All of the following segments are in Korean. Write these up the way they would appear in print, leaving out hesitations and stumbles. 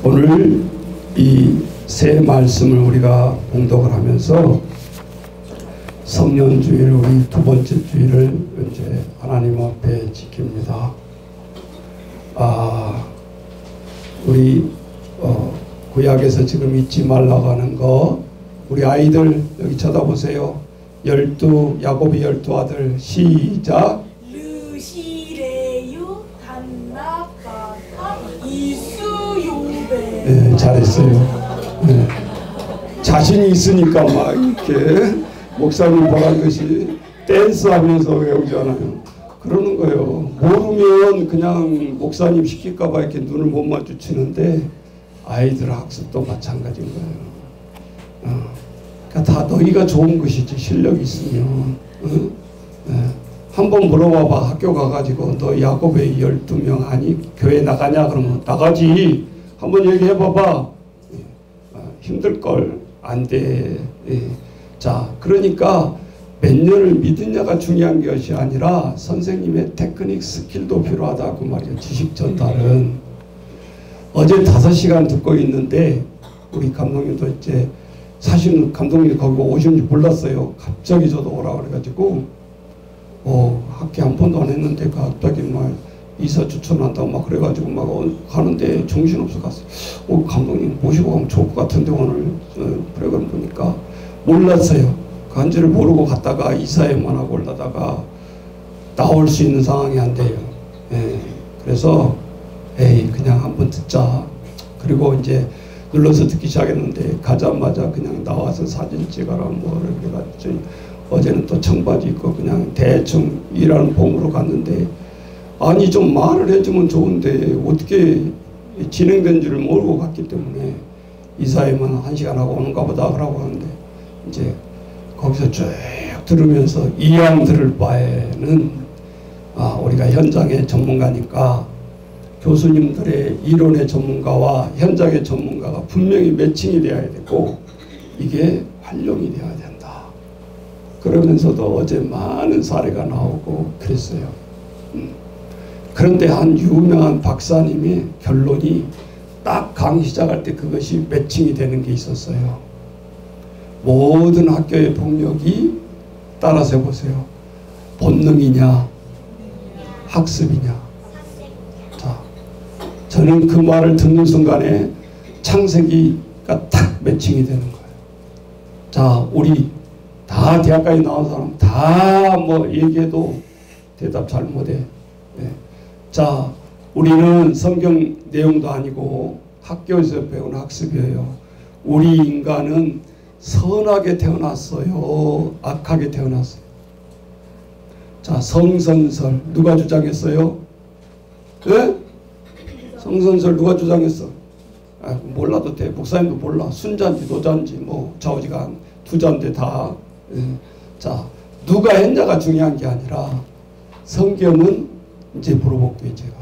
오늘 이 새 말씀을 우리가 봉독을 하면서 성년주일 우리 두 번째 주일을 이제 하나님 앞에 지킵니다. 우리 구약에서 지금 잊지 말라고 하는 거, 우리 아이들 여기 쳐다보세요. 야곱의 12아들 시작. 르시레유 단나바타 이수요베. 네, 잘했어요. 네. 자신이 있으니까 막 이렇게 목사님 보라듯이 댄스하면서 외우잖아요. 그러는 거예요. 모르면 그냥 목사님 시킬까봐 이렇게 눈을 못 마주치는데 아이들 학습도 마찬가지인 거예요. 그러니까 다 너희가 좋은 것이지, 실력이 있으면. 네. 한번 물어봐봐. 학교 가가지고 너 야곱의 12명 아니 교회 나가냐? 그러면 나가지. 한번 얘기해봐봐. 힘들걸. 안 돼. 자, 그러니까 몇 년을 믿느냐가 중요한 것이 아니라 선생님의 테크닉 스킬도 필요하다 그 말이에요. 지식 전달은. 어제 5시간 듣고 있는데 우리 감독님도 이제 사실은 감독님이 거기 오시는지 몰랐어요. 갑자기 저도 오라 그래가지고 학기 한 번도 안 했는데 갑자기 막 이사 추천한다고 막 그래가지고 막 가는데 정신없어 갔어요. 감독님 모시고 가면 좋을 것 같은데 오늘 프로그램 보니까 몰랐어요. 간지를 모르고 갔다가 이사회만 하고 올라다가 나올 수 있는 상황이 안 돼요. 그래서 그냥 한번 듣자. 그리고 이제 눌러서 듣기 시작했는데 가자마자 그냥 나와서 사진 찍어라 뭐 이렇게 갔지. 어제는 또 청바지 입고 그냥 대충 일하는 봄으로 갔는데, 아니 좀 말을 해주면 좋은데 어떻게 진행된 줄을 모르고 갔기 때문에 이사회만 1시간 하고 오는가 보다 그러고 하는데, 이제 거기서 쭉 들으면서 이왕 들을 바에는 우리가 현장의 전문가니까 교수님들의 이론의 전문가와 현장의 전문가가 분명히 매칭이 되어야 되고 이게 활용이 되어야 된다. 그러면서도 어제 많은 사례가 나오고 그랬어요. 그런데 한 유명한 박사님의 결론이 딱 강의 시작할 때 그것이 매칭이 되는 게 있었어요. 모든 학교의 폭력이, 따라서 해보세요. 본능이냐 학습이냐. 자, 저는 그 말을 듣는 순간에 창세기가 딱 매칭이 되는 거예요. 자, 우리 다 대학까지 나온 사람 다 뭐 얘기해도 대답 잘 못해. 자, 우리는 성경 내용도 아니고 학교에서 배운 학습이에요. 우리 인간은 선하게 태어났어요, 악하게 태어났어요? 자, 성선설 누가 주장했어요? 네? 성선설 누가 주장했어? 몰라도 돼. 목사님도 몰라. 순자인지 노자인지 뭐 좌우지간 두 자인데 다. 자, 누가 했냐가 중요한 게 아니라 성경은, 이제 물어볼게요. 제가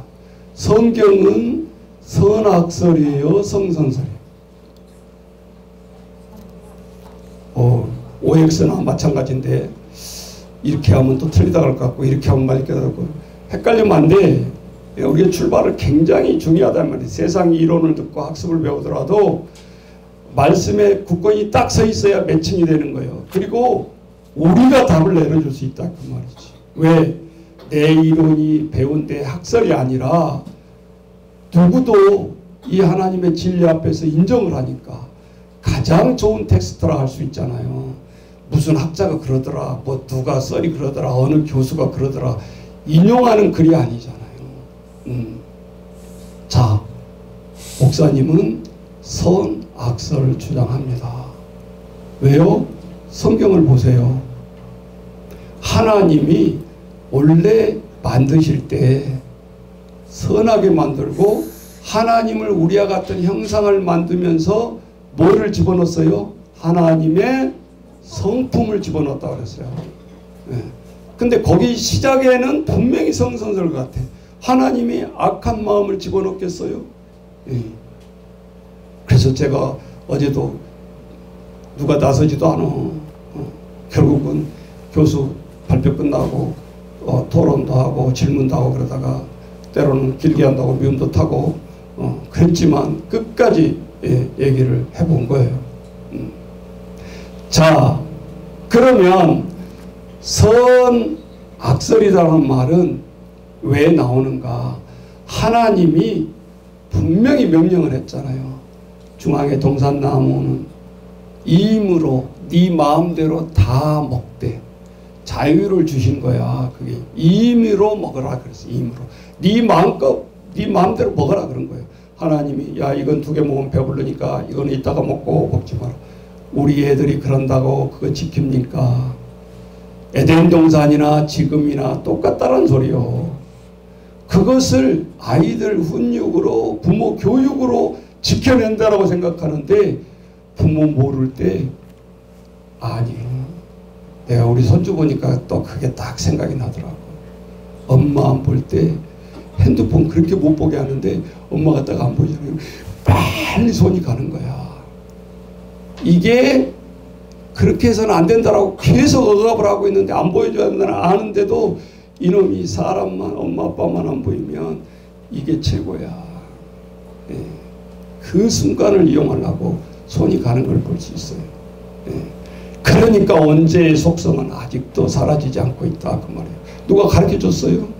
성경은 선악설이에요, 성선설이에요? OX나 마찬가지인데 이렇게 하면 또 틀리다 할 것 같고 이렇게 하면 맞게 하고 헷갈리면 안 돼. 우리의 출발을 굉장히 중요하단 말이에요. 세상 이론을 듣고 학습을 배우더라도 말씀에 굳건히 딱 서 있어야 매칭이 되는 거예요. 그리고 우리가 답을 내려줄 수 있다 그 말이지. 왜? 내 이론이 배운 내 학설이 아니라 누구도 이 하나님의 진리 앞에서 인정을 하니까 가장 좋은 텍스트라 할 수 있잖아요. 무슨 학자가 그러더라, 뭐 누가 썰이 그러더라, 어느 교수가 그러더라, 인용하는 글이 아니잖아요. 자, 목사님은 선악설을 주장합니다. 왜요? 성경을 보세요. 하나님이 원래 만드실 때 선하게 만들고 하나님을 우리와 같은 형상을 만들면서 뭐를 집어넣었어요? 하나님의 성품을 집어넣었다고 그랬어요. 근데 거기 시작에는 분명히 성선설 같아. 하나님이 악한 마음을 집어넣겠어요? 그래서 제가 어제도 누가 나서지도 않아. 결국은 교수 발표 끝나고 토론도 하고 질문도 하고 그러다가 때로는 길게 한다고 미움도 타고 그렇지만 끝까지 얘기를 해본 거예요. 자, 그러면 선악설이라는 말은 왜 나오는가? 하나님이 분명히 명령을 했잖아요. 중앙의 동산나무는 임으로 네 마음대로 다 먹되 자유를 주신 거야. 그게 임의로 먹으라 그랬어. 임으로 네 마음껏 네 마음대로 먹으라 그런 거예요. 하나님이 야 이건 2개 먹으면 배부르니까 이건 이따가 먹지 마라. 우리 애들이 그런다고 그거 지킵니까? 에덴 동산이나 지금이나 똑같다는 소리요. 그것을 아이들 훈육으로 부모 교육으로 지켜낸다라고 생각하는데 부모 모를 때 아니에요. 내가 우리 손주 보니까 또 그게 딱 생각이 나더라고. 엄마 안 볼 때 핸드폰 그렇게 못 보게 하는데 엄마가 딱 안 보이잖아요. 빨리 손이 가는 거야. 이게 그렇게 해서는 안 된다라고 계속 억압을 하고 있는데 안 보여줘야 된다는 아는데도 이놈이 사람만 엄마 아빠만 안 보이면 이게 최고야. 그 순간을 이용하려고 손이 가는 걸 볼 수 있어요. 그러니까 언제의 속성은 아직도 사라지지 않고 있다 그 말이에요. 누가 가르쳐줬어요?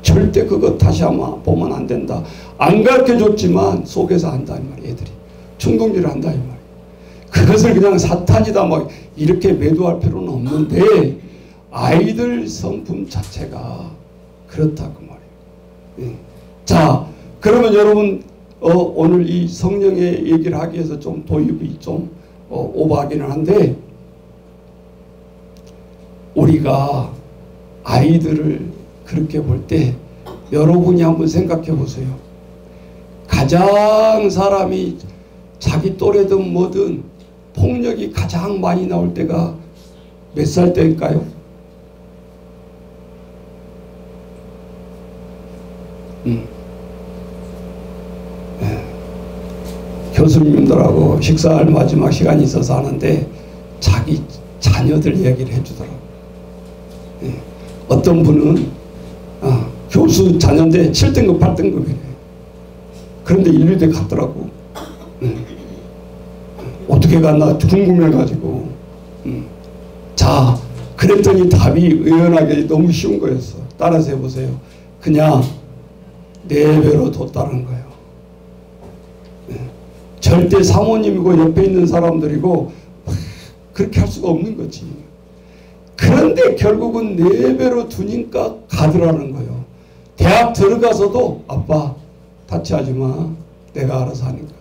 절대 그거 다시 한번 보면 안 된다. 안 가르쳐줬지만 속에서 한다 이 말이에요. 애들이 충동질을 한다 이 말이에요. 그것을 그냥 사탄이다 막 이렇게 매도할 필요는 없는데 아이들 성품 자체가 그렇다 그 말이에요. 자, 그러면 여러분 오늘 이 성령의 얘기를 하기 위해서 좀 도입이 좀 오버하기는 한데 우리가 아이들을 그렇게 볼 때 여러분이 한번 생각해 보세요. 가장 사람이 자기 또래든 뭐든 폭력이 가장 많이 나올 때가 몇 살 때일까요? 교수님들하고 식사할 마지막 시간이 있어서 하는데 자기 자녀들 이야기를 해주더라고요. 어떤 분은 교수 자녀인데 7등급 8등급이래요. 그런데 인류대 갔더라고. 어떻게 갔나 궁금해가지고. 자, 그랬더니 답이 의연하게 너무 쉬운 거였어. 따라서 해보세요. 그냥 4배로 뒀다는 거예요. 절대 사모님이고 옆에 있는 사람들이고 그렇게 할 수가 없는 거지. 그런데 결국은 4배로 두니까 가더라는 거예요. 대학 들어가서도 아빠 타치하지 마. 내가 알아서 하니까.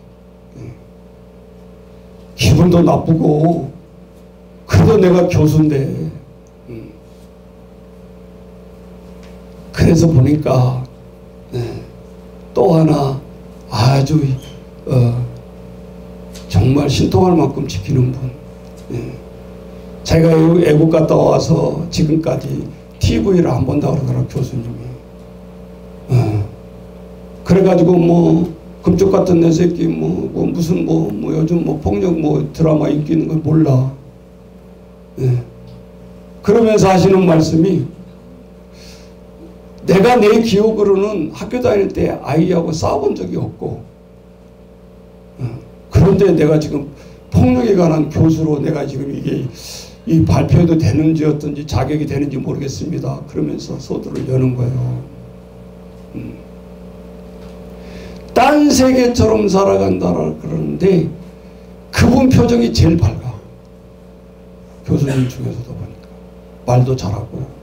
기분도 나쁘고 그래도 내가 교수인데 그래서 보니까 또 하나 아주 정말 신통할 만큼 지키는 분. 제가 애국 갔다 와서 지금까지 TV를 안 본다고 그러더라고요, 교수님이. 그래가지고 뭐 금쪽 같은 내 새끼 무슨 요즘 폭력 드라마 인기 있는 걸 몰라. 그러면서 하시는 말씀이 내가 내 기억으로는 학교 다닐 때 아이하고 싸워본 적이 없고 그런데 내가 지금 폭력에 관한 교수로 내가 지금 이게 이 발표해도 되는지 어떤지 자격이 되는지 모르겠습니다. 그러면서 서두를 여는 거예요. 딴 세계처럼 살아간다라 그러는데 그분 표정이 제일 밝아. 교수님 중에서도 보니까 말도 잘하고.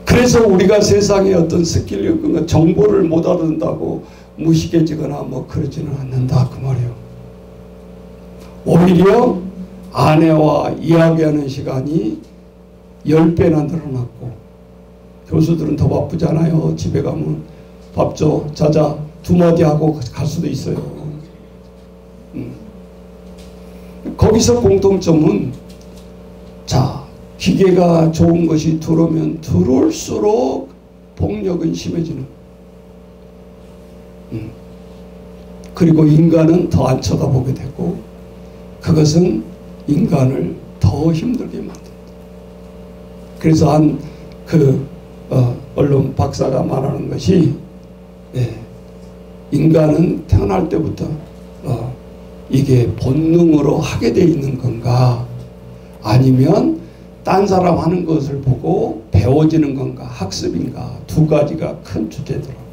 그래서 우리가 세상에 어떤 스킬을 정보를 못 알아듣는다고 무식해지거나 그러지는 않는다 그 말이에요. 오히려 아내와 이야기하는 시간이 10배나 늘어났고 교수들은 더 바쁘잖아요. 집에 가면 밥 줘, 자자 2마디 하고 갈 수도 있어요. 거기서 공통점은 자, 기계가 좋은 것이 들어오면 들어올수록 폭력은 심해지는. 그리고 인간은 더 안 쳐다보게 되고 그것은 인간을 더 힘들게 만든다. 그래서 언론 박사가 말하는 것이 인간은 태어날 때부터 이게 본능으로 하게 돼 있는 건가, 아니면 딴 사람 하는 것을 보고 배워지는 건가, 학습인가, 두 가지가 큰 주제더라고요.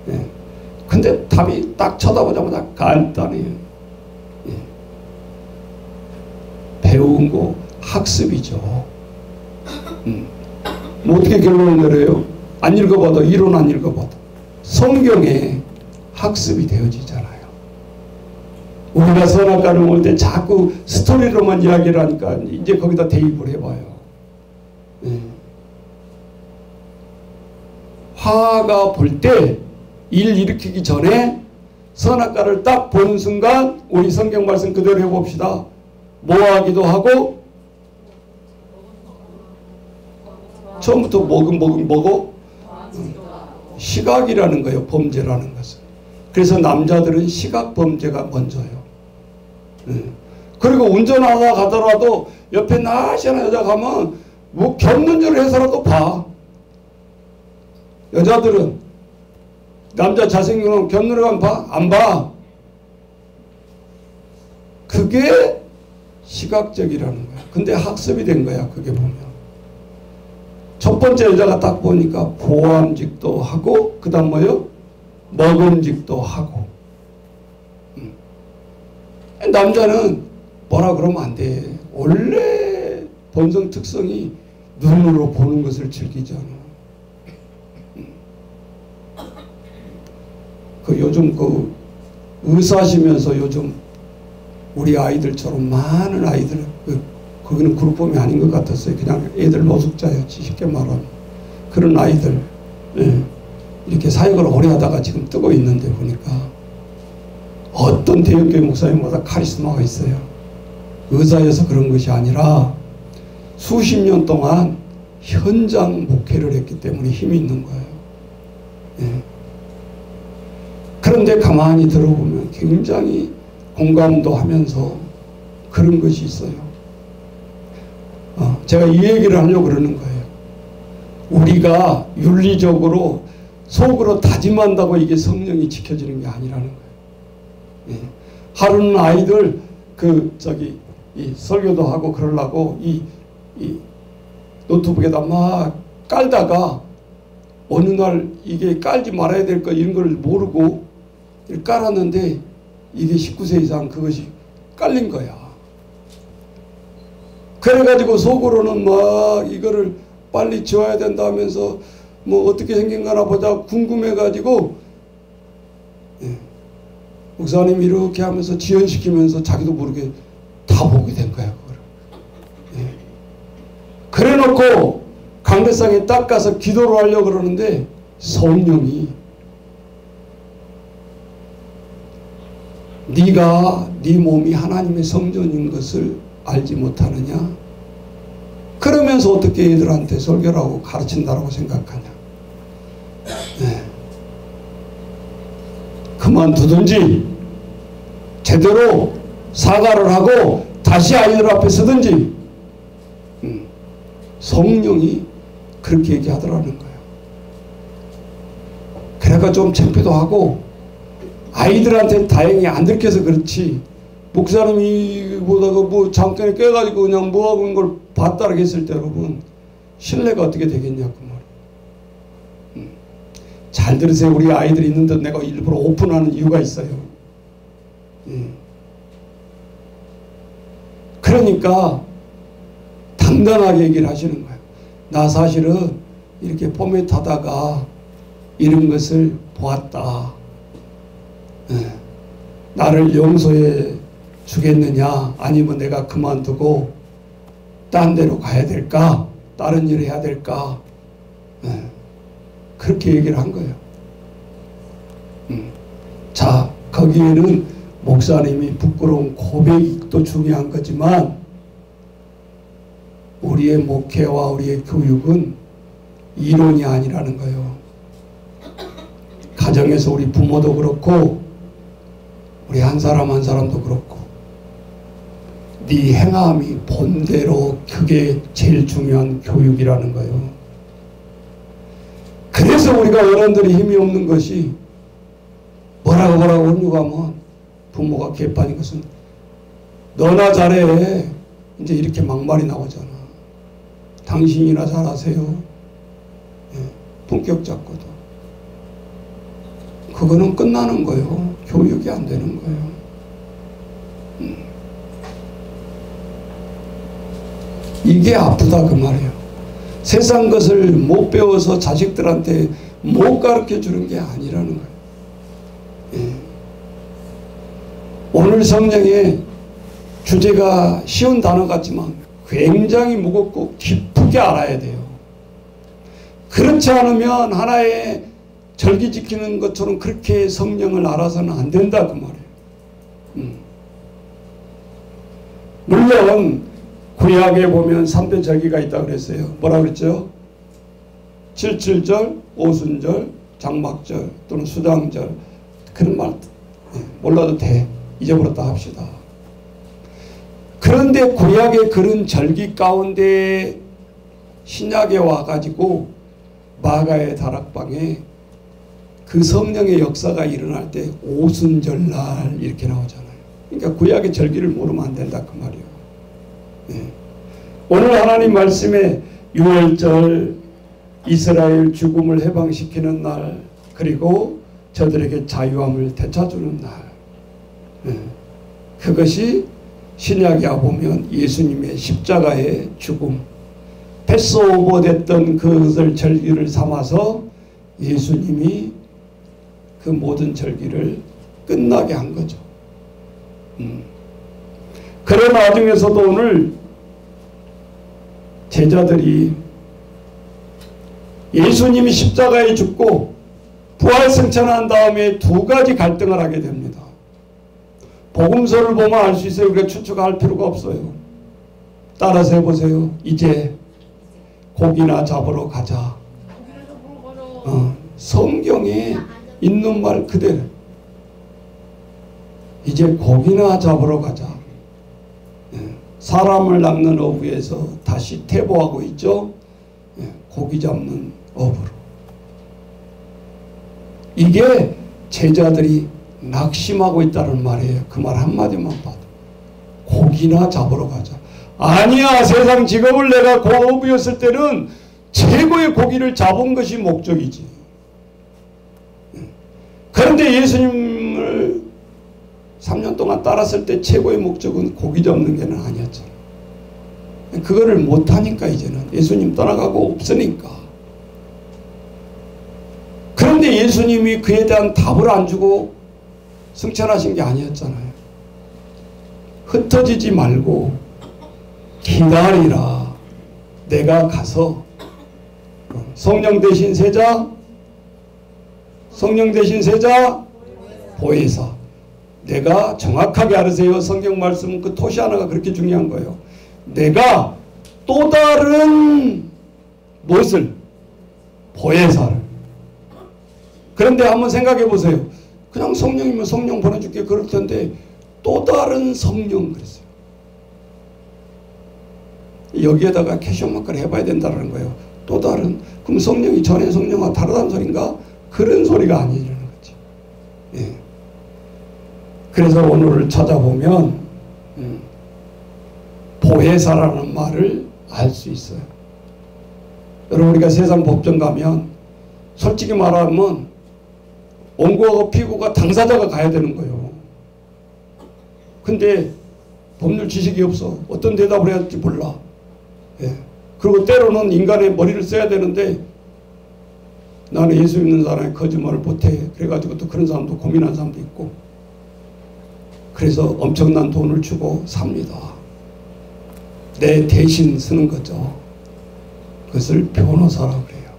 예. 근데 답이 딱 쳐다보자마자 간단해요. 예. 배운 거 학습이죠. 뭐 어떻게 결론을 내려요? 안 읽어봐도, 이론 안 읽어봐도 성경에 학습이 되어지잖아요. 우리가 선악과를 먹을 때 자꾸 스토리로만 이야기를 하니까 이제 거기다 대입을 해봐요. 네. 화가 볼 때 일 일으키기 전에 선악과를 딱 보는 순간 우리 성경 말씀 그대로 해봅시다. 뭐 하기도 하고, 처음부터 먹어 시각이라는 거예요. 범죄라는 것은. 그래서 남자들은 시각 범죄가 먼저예요. 그리고 운전하다 가더라도 옆에 나시나 여자 가면 뭐 견문질을 해서라도 봐. 여자들은 남자 잘생긴 건 견문을 가면 봐? 안 봐. 그게 시각적이라는 거야. 근데 학습이 된 거야. 그게 보면 첫 번째 여자가 딱 보니까 보암직도 하고, 그 다음 뭐요? 먹음직도 하고. 남자는 뭐라 그러면 안 돼. 원래 본성 특성이 눈으로 보는 것을 즐기잖아. 그 요즘 그 의사시면서 요즘 우리 아이들처럼 많은 아이들, 거기는 그룹홈이 아닌 것 같았어요. 그냥 애들 노숙자였지, 쉽게 말하면. 그런 아이들, 예, 이렇게 사역을 오래 하다가 지금 뜨고 있는데 보니까 어떤 대형교회 목사님보다 카리스마가 있어요. 의사여서 그런 것이 아니라 수십 년 동안 현장 목회를 했기 때문에 힘이 있는 거예요. 예. 그런데 가만히 들어보면 굉장히 공감도 하면서 그런 것이 있어요. 제가 이 얘기를 하려고 그러는 거예요. 우리가 윤리적으로 속으로 다짐한다고 이게 성령이 지켜지는 게 아니라는 거예요. 예. 하루는 아이들 이 설교도 하고 그러려고 이 노트북에다 막 깔다가 어느 날 이게 깔지 말아야 될 거 이런 걸 모르고 깔았는데 이게 19세 이상 그것이 깔린 거야. 그래가지고 속으로는 막 이거를 빨리 지워야 된다 하면서 뭐 어떻게 생긴가나 보자 궁금해가지고, 예, 목사님 이렇게 하면서 지연시키면서 자기도 모르게 다 보게 된 거야. 그걸. 예. 그래 놓고 강대상에 딱 가서 기도를 하려고 그러는데 성령이 네가 네 몸이 하나님의 성전인 것을 알지 못하느냐? 그러면서 어떻게 애들한테 설교를 하고 가르친다라고 생각하냐? 네. 그만두든지 제대로 사과를 하고 다시 아이들 앞에 서든지. 성령이 그렇게 얘기하더라는 거예요. 그러니까 좀 창피도 하고, 아이들한테 다행히 안 들켜서 그렇지, 목사님이 보다가 뭐 잠깐에 깨가지고 그냥 뭐하고 있는 걸 봤다라고 했을 때 여러분 신뢰가 어떻게 되겠냐 그 말. 잘 들으세요. 우리 아이들이 있는데 내가 일부러 오픈하는 이유가 있어요. 그러니까 당당하게 얘기를 하시는 거예요. 나 사실은 이렇게 포맷하다가 이런 것을 보았다. 나를 용서해 주겠느냐, 아니면 내가 그만두고 딴 데로 가야 될까, 다른 일을 해야 될까. 그렇게 얘기를 한 거예요. 자, 거기에는 목사님이 부끄러운 고백도 중요한 거지만 우리의 목회와 우리의 교육은 이론이 아니라는 거예요. 가정에서 우리 부모도 그렇고 우리 한 사람 한 사람도 그렇고 네 행함이 본대로, 그게 제일 중요한 교육이라는 거예요. 그래서 우리가 어른들이 힘이 없는 것이 뭐라고 훈육하면 부모가 개판인 것은 너나 잘해. 이제 이렇게 막말이 나오잖아. 당신이나 잘하세요. 예, 품격 잡고도. 그거는 끝나는 거예요. 교육이 안 되는 거예요. 이게 아프다 그 말이에요. 세상 것을 못 배워서 자식들한테 못 가르쳐 주는 게 아니라는 거예요. 예. 오늘 성경의 주제가 쉬운 단어 같지만 굉장히 무겁고 깊게 알아야 돼요. 그렇지 않으면 하나의 절기 지키는 것처럼 그렇게 성령을 알아서는 안 된다 그 말이에요. 물론 구약에 보면 3대 절기가 있다고 그랬어요. 뭐라 그랬죠? 칠칠절, 오순절, 장막절 또는 수장절. 그런 말 몰라도 돼. 잊어버렸다 합시다. 그런데 구약의 그런 절기 가운데 신약에 와가지고 마가의 다락방에 그 성령의 역사가 일어날 때 오순절날 이렇게 나오잖아요. 그러니까 구약의 절기를 모르면 안 된다 그 말이에요. 네. 오늘 하나님 말씀에 유월절, 이스라엘 죽음을 해방시키는 날, 그리고 저들에게 자유함을 되찾주는 날, 네. 그것이 신약에 보면 예수님의 십자가의 죽음, 패스오버 됐던 그것을 절기를 삼아서 예수님이 그 모든 절기를 끝나게 한 거죠. 그런 와중에서도 오늘 제자들이 예수님이 십자가에 죽고 부활승천한 다음에 두 가지 갈등을 하게 됩니다. 복음서를 보면 알 수 있어요. 우리가 추측할 필요가 없어요. 따라서 해보세요. 이제 고기나 잡으러 가자. 성경에 있는 말 그대로. 이제 고기나 잡으러 가자. 사람을 낚는 어부에서 다시 퇴보하고 있죠. 고기 잡는 어부로. 이게 제자들이 낙심하고 있다는 말이에요. 그 말 한마디만 봐도. 고기나 잡으러 가자. 아니야, 세상 직업을 내가 어부였을 때는 최고의 고기를 잡은 것이 목적이지. 그런데 예수님을 3년 동안 따랐을 때 최고의 목적은 고기 잡는 게는 아니었잖아. 그거를 못하니까 이제는 예수님 떠나가고 없으니까. 그런데 예수님이 그에 대한 답을 안 주고 승천하신 게 아니었잖아요. 흩어지지 말고 기다리라. 내가 가서 성령 대신 세자, 성령 대신 세자, 보혜사. 내가 정확하게 알으세요. 성경 말씀 그 토시 하나가 그렇게 중요한 거예요. 내가 또 다른 무엇을? 보혜사를. 그런데 한번 생각해 보세요. 그냥 성령이면 성령 보내줄게 그럴 텐데 또 다른 성령 그랬어요. 여기에다가 캐셔마크를 해봐야 된다는 거예요. 또 다른. 그럼 성령이 전에 성령과 다르다는 소린가? 그런 소리가 아니라는 거지. 예. 그래서 오늘을 찾아보면 보혜사라는 말을 알 수 있어요. 여러분 우리가 세상 법정 가면 솔직히 말하면 원고하고 피고가 당사자가 가야 되는 거예요. 근데 법률 지식이 없어. 어떤 대답을 해야 할지 몰라. 예. 그리고 때로는 인간의 머리를 써야 되는데 나는 예수 믿는 사람이 거짓말을 못해. 그래가지고 또 그런 사람도 고민하는 사람도 있고. 그래서 엄청난 돈을 주고 삽니다. 내 대신 쓰는 거죠. 그것을 변호사라고 그래요.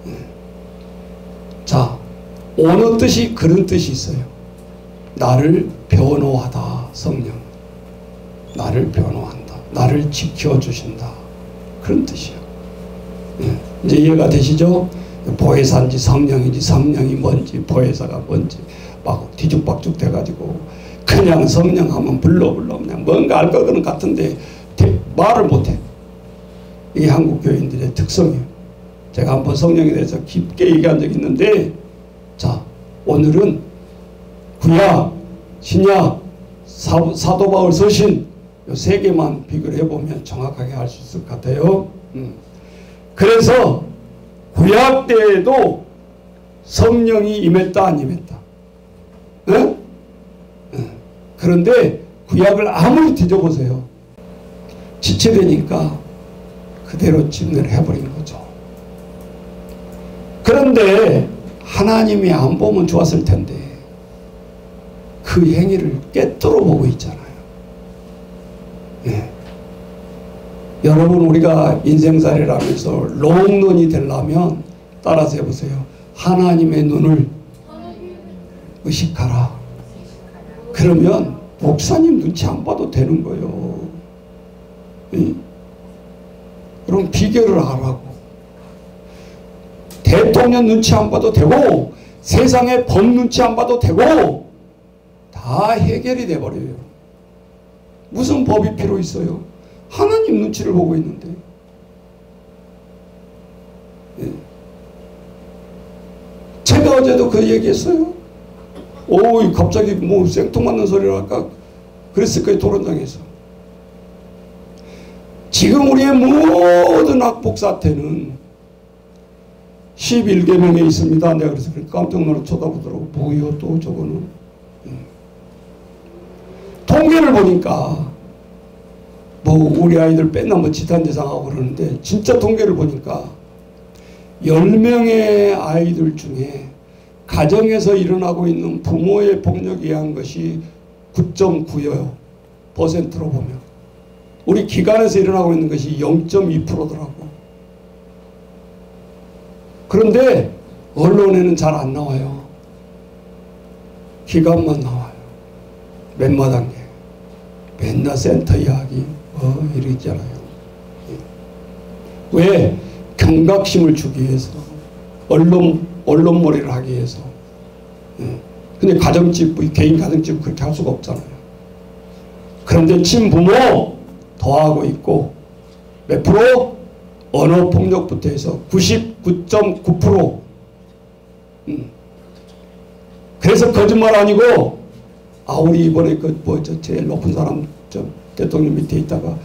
네. 자, 어느 뜻이 그런 뜻이 있어요. 나를 변호하다. 성령. 나를 변호한다. 나를 지켜주신다. 그런 뜻이에요. 네. 이제 이해가 되시죠? 보혜사인지 성령인지 성령이 뭔지 보혜사가 뭔지 막 뒤죽박죽 돼가지고 그냥 성령하면 불러 그냥 뭔가 알 거는 같은데 말을 못해. 이게 한국 교인들의 특성이에요. 제가 한번 성령에 대해서 깊게 얘기한 적이 있는데 자 오늘은 구약, 신약, 사도 바울 서신 이 세 개만 비교를 해보면 정확하게 알 수 있을 것 같아요. 그래서 구약 때에도 성령이 임했다 안 임했다? 응? 그런데 구약을 아무리 뒤져보세요. 지체되니까 그대로 진행을 해버린 거죠. 그런데 하나님이 안 보면 좋았을 텐데 그 행위를 꿰뚫어 보고 있잖아요. 예. 여러분, 우리가 인생살이를 하면서 롱런이 되려면 따라서 해보세요. 하나님의 눈을 의식하라. 그러면 목사님 눈치 안 봐도 되는 거예요. 예? 그럼 비결을 하라고. 대통령 눈치 안 봐도 되고 세상의 법 눈치 안 봐도 되고 다 해결이 돼버려요. 무슨 법이 필요 있어요? 하나님 눈치를 보고 있는데. 예. 제가 어제도 그 얘기했어요. 오, 갑자기 뭐 생뚱맞는 소리를 할까 그랬을 거예요. 토론장에서. 지금 우리의 모든 악복 사태는 11계명에 있습니다. 내가 그래서 깜짝 놀라 쳐다보더라고. 뭐요 또 저거는. 통계를 보니까 뭐 우리 아이들 맨날 뭐 지탄대상하고 그러는데 진짜 통계를 보니까 10명의 아이들 중에 가정에서 일어나고 있는 부모의 폭력에 의한 것이 9.9%로 보면 우리 기관에서 일어나고 있는 것이 0.2%더라고. 그런데 언론에는 잘 안 나와요. 기관만 나와요. 맨마당에 맨날 센터 이야기 이러잖아요. 왜? 경각심을 주기 위해서, 언론몰이를 하기 위해서. 근데 가정집, 개인 가정집 그렇게 할 수가 없잖아요. 그런데 친부모 더하고 있고 몇 프로? 언어폭력부터 해서 99.9%. 그래서 거짓말 아니고, 우리 이번에 제일 높은 사람 대통령 밑에 있다가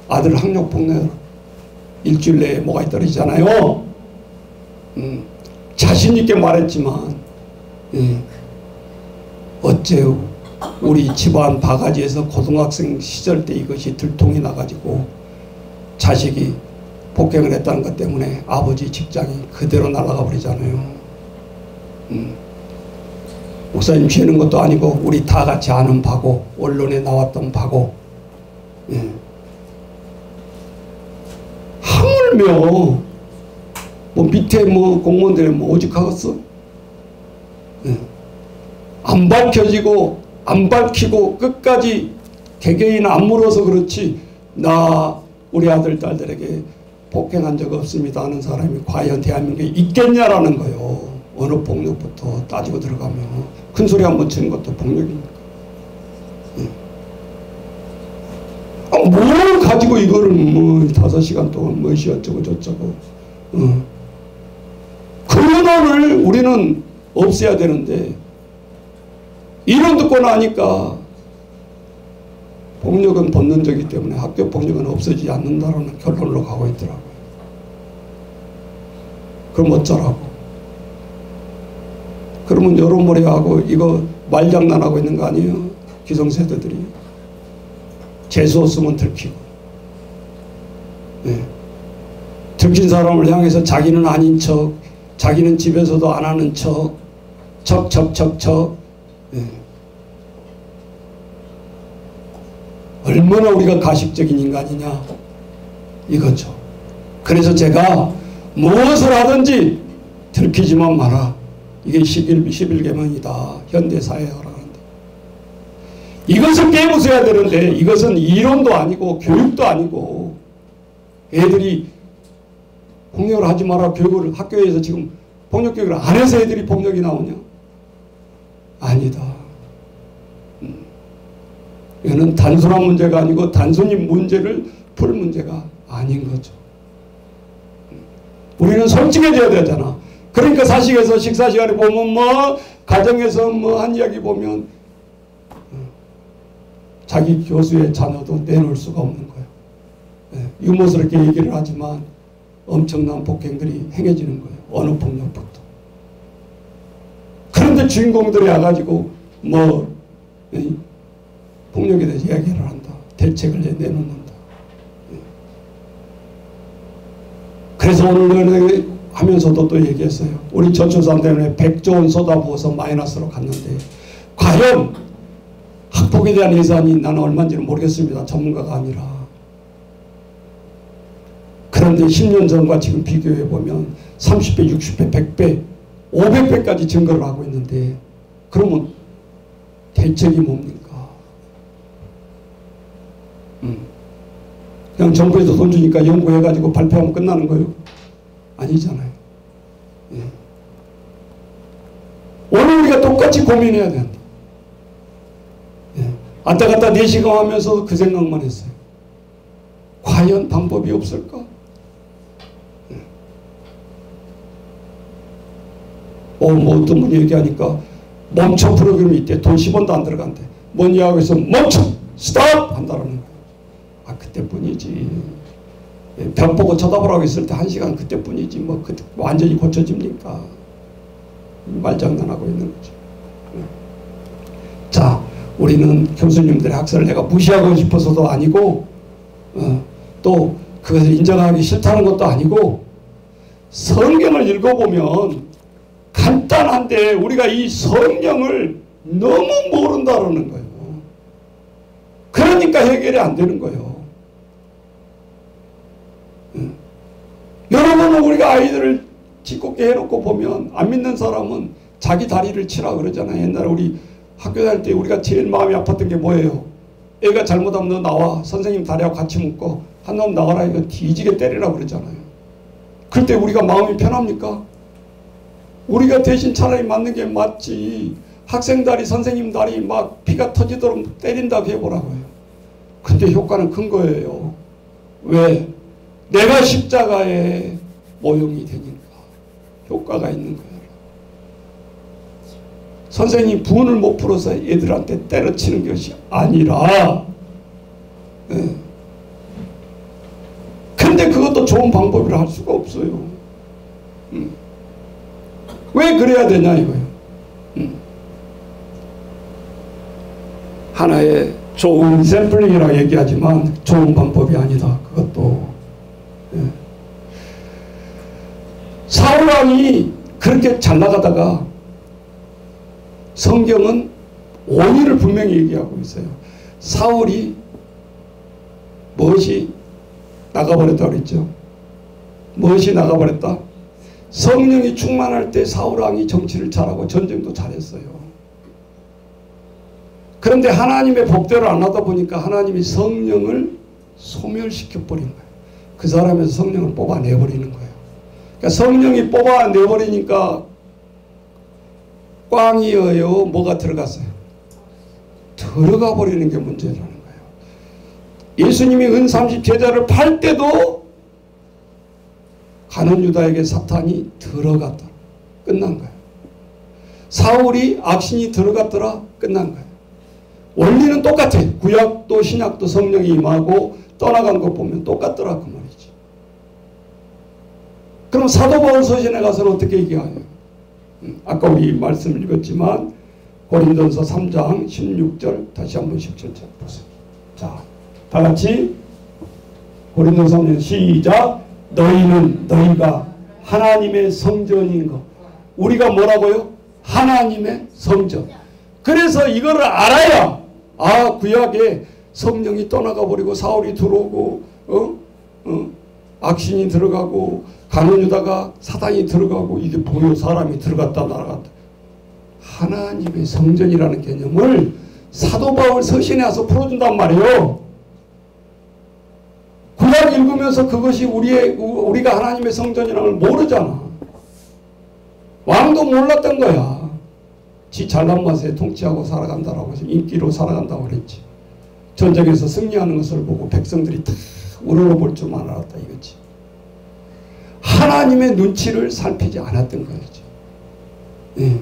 아들 학력폭력 일주일 내에 뭐가 떨어지잖아요. 자신있게 말했지만, 어째 우리 집안 바가지에서 고등학생 시절 때 이것이 들통이 나가지고 자식이 폭행을 했다는 것 때문에 아버지 직장이 그대로 날아가 버리잖아요. 목사님 죄는 것도 아니고 우리 다 같이 아는 바고 언론에 나왔던 바고. 하물며 뭐 밑에 뭐 공무원들이 뭐 오직하겠어? 안 밝혀지고 안 밝히고 끝까지 개개인 안 물어서 그렇지 나 우리 아들 딸들에게 폭행한 적 없습니다 하는 사람이 과연 대한민국에 있겠냐라는 거예요. 언어폭력부터 따지고 들어가면 큰소리 한번 치는 것도 폭력입니까? 뭘 가지고 이거를 뭐 5시간 동안 뭐시 어쩌고 저쩌고. 그 언어를 우리는 없애야 되는데 이론 듣고 나니까 폭력은 본능적이기 때문에 학교 폭력은 없어지지 않는다라는 결론으로 가고 있더라고요. 그럼 어쩌라고? 그러면 여론몰이하고 이거 말장난하고 있는 거 아니에요? 기성세대들이. 재수 없으면 들키고. 들킨 사람을 향해서 자기는 아닌 척, 자기는 집에서도 안 하는 척, 척. 얼마나 우리가 가식적인 인간이냐 이거죠. 그래서 제가 무엇을 하든지 들키지만 마라. 이게 11계명이다. 현대사회에 하라는데 이것을 깨부숴야 되는데 이것은 이론도 아니고 교육도 아니고 애들이 폭력을 하지 마라 교육을 학교에서 지금 폭력교육을 안 해서 애들이 폭력이 나오냐? 아니다. 이거는 단순한 문제가 아니고 단순히 문제를 풀 문제가 아닌 거죠. 우리는 솔직해져야 되잖아. 그러니까 사식에서 식사 시간에 보면 뭐 가정에서 뭐 한 이야기 보면 자기 교수의 자녀도 내놓을 수가 없는 거예요. 유머스럽게 얘기를 하지만 엄청난 폭행들이 행해지는 거예요. 언어폭력부터. 그런데 주인공들이 와가지고 뭐 폭력에 대해서 이야기를 한다. 대책을 내놓는다. 그래서 오늘 하면서도 또 얘기했어요. 우리 저출산 때문에 100조 원 쏟아부어서 마이너스로 갔는데 과연 학폭에 대한 예산이 나는 얼마인지는 모르겠습니다. 전문가가 아니라. 그런데 10년 전과 지금 비교해 보면 30배, 60배, 100배, 500배까지 증가를 하고 있는데 그러면 대책이 뭡니까? 그냥 정부에서 돈 주니까 연구해가지고 발표하면 끝나는 거예요? 아니잖아요. 예. 오늘 우리가 똑같이 고민해야 된다. 예. 왔다 갔다 4시간 하면서 그 생각만 했어요. 과연 방법이 없을까? 예. 뭐 어떤 분이 얘기하니까 멈춰 프로그램이 있대. 돈 10원도 안 들어간대. 뭔 이야기하고 있어? 멈춰! 스톱! 한다라는 거예요. 아, 그때뿐이지. 벽 보고 쳐다보라고 했을 때 1시간 그때뿐이지. 뭐 그때 완전히 고쳐집니까? 말장난하고 있는 거죠. 자, 우리는 교수님들의 학설을 내가 무시하고 싶어서도 아니고 또 그것을 인정하기 싫다는 것도 아니고 성경을 읽어보면 간단한데 우리가 이 성경을 너무 모른다라는 거예요. 그러니까 해결이 안 되는 거예요. 여러분은 우리가 아이들을 짓궂게 해놓고 보면 안 믿는 사람은 자기 다리를 치라 그러잖아요. 옛날에 우리 학교 다닐 때 우리가 제일 마음이 아팠던 게 뭐예요? 애가 잘못하면 너 나와. 선생님 다리하고 같이 묶어. 한 놈 나와라. 이거 뒤지게 때리라 그러잖아요. 그때 우리가 마음이 편합니까? 우리가 대신 차라리 맞는 게 맞지. 학생 다리, 선생님 다리 막 피가 터지도록 때린다고 해보라고요. 근데 효과는 큰 거예요. 왜? 내가 십자가의 모형이 되니까 효과가 있는 거예요. 선생님이 분을 못 풀어서 애들한테 때려치는 것이 아니라 근데 그것도 좋은 방법이라 할 수가 없어요. 왜 그래야 되냐 이거예요. 하나의 좋은 샘플링이라고 얘기하지만 좋은 방법이 아니다. 그것도 사울왕이 그렇게 잘 나가다가 성경은 원인을 분명히 얘기하고 있어요. 사울이 무엇이 나가버렸다 그랬죠? 무엇이 나가버렸다? 성령이 충만할 때 사울왕이 정치를 잘하고 전쟁도 잘했어요. 그런데 하나님의 법대로 안 하다 보니까 하나님이 성령을 소멸시켜버린 거예요. 그 사람에서 성령을 뽑아내버리는 거예요. 그러니까 성령이 뽑아내버리니까 꽝이어요. 뭐가 들어갔어요? 들어가 버리는 게 문제라는 거예요. 예수님이 은30 제자를 팔 때도 가룟 유다에게 사탄이 들어갔다. 끝난 거예요. 사울이 악신이 들어갔더라. 끝난 거예요. 원리는 똑같아. 구약도 신약도 성령이 임하고 떠나간 거 보면 똑같더라 그 말이지. 그럼 사도 바울 서신에 가서는 어떻게 얘기하냐? 아까 우리 말씀을 읽었지만 고린도서 3장 16절 다시 한번 17절 보세요. 자, 다 같이 고린도서 3장 시작. 너희가 하나님의 성전인 것. 우리가 뭐라고요? 하나님의 성전. 그래서 이거를 알아야 구약에 성령이 떠나가 버리고 사울이 들어오고 악신이 들어가고 가룟 유다가 사단이 들어가고 이게 보여 사람이 들어갔다 나갔다. 하나님의 성전이라는 개념을 사도 바울 서신에 와서 풀어준단 말이에요. 구약 읽으면서 그것이 우리가 하나님의 성전이라는 걸 모르잖아. 왕도 몰랐던 거야. 지 잘난 맛에 통치하고 살아간다라고 해서 인기로 살아간다고 그랬지. 전쟁에서 승리하는 것을 보고 백성들이 다 우러러볼 줄만 알았다 이거지. 하나님의 눈치를 살피지 않았던 거지. 예.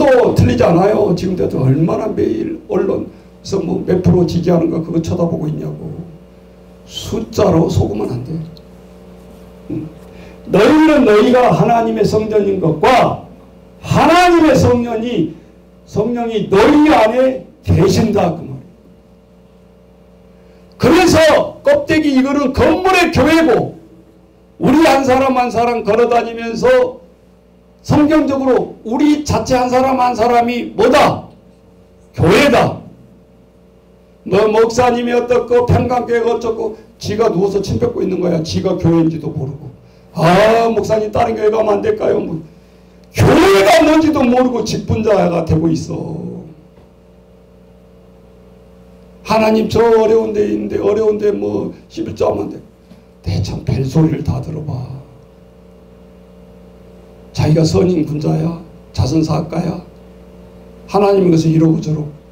언론도 틀리지 않아요. 지금도 얼마나 매일 언론에서 뭐 몇 프로 지지하는가 그거 쳐다보고 있냐고. 숫자로 속으면 안 돼. 너희는 너희가 하나님의 성전인 것과 하나님의 성령이 너희 안에 계신다 그 말이에요. 그래서 껍데기 이거는 건물의 교회고 우리 한 사람 한 사람 걸어다니면서 성경적으로 우리 자체 한 사람 한 사람이 뭐다? 교회다. 뭐 목사님이 어떻고 평강교회가 어쩌고 지가 누워서 침 뱉고 있는 거야. 지가 교회인지도 모르고. 아 목사님 다른 교회 가면 안 될까요? 뭐. 교회가 뭔지도 모르고 직분자가 되고 있어. 하나님 저 어려운 데 있는데 어려운데 뭐 11조 하면 돼. 대참 벨소리를 다 들어봐. 자기가 선인 군자야? 자선사학가야? 하나님이 그래서 이러고 저러고.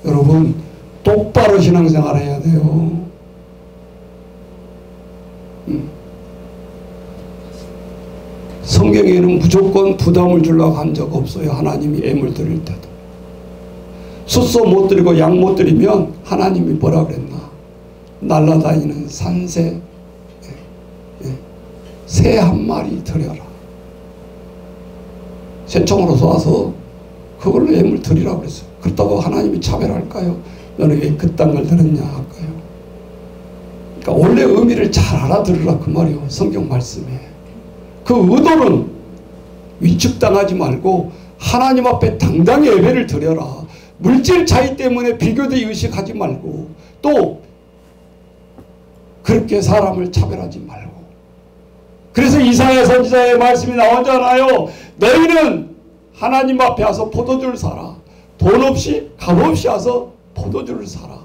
여러분 똑바로 신앙생활 해야 돼요. 성경에는 무조건 부담을 주려고 한 적 없어요. 하나님이 애물 드릴 때도. 숫소 못 드리고 양 못 드리면 하나님이 뭐라 그랬나? 날아다니는 산새 새 한 마리 드려라. 새총으로 쏘아서 그걸로 애물 드리라고 그랬어요. 그렇다고 하나님이 차별할까요? 너는 왜 그딴 걸 들었냐 할까요? 그러니까 원래 의미를 잘 알아들으라 그 말이에요. 성경 말씀에. 그 의도는 위축당하지 말고 하나님 앞에 당당히 예배를 드려라. 물질 차이 때문에 비교되이 의식하지 말고 또 그렇게 사람을 차별하지 말고. 그래서 이사야 선지자의 말씀이 나오잖아요. 너희는 하나님 앞에 와서 포도주를 사라. 돈 없이 값 없이 와서 포도주를 사라.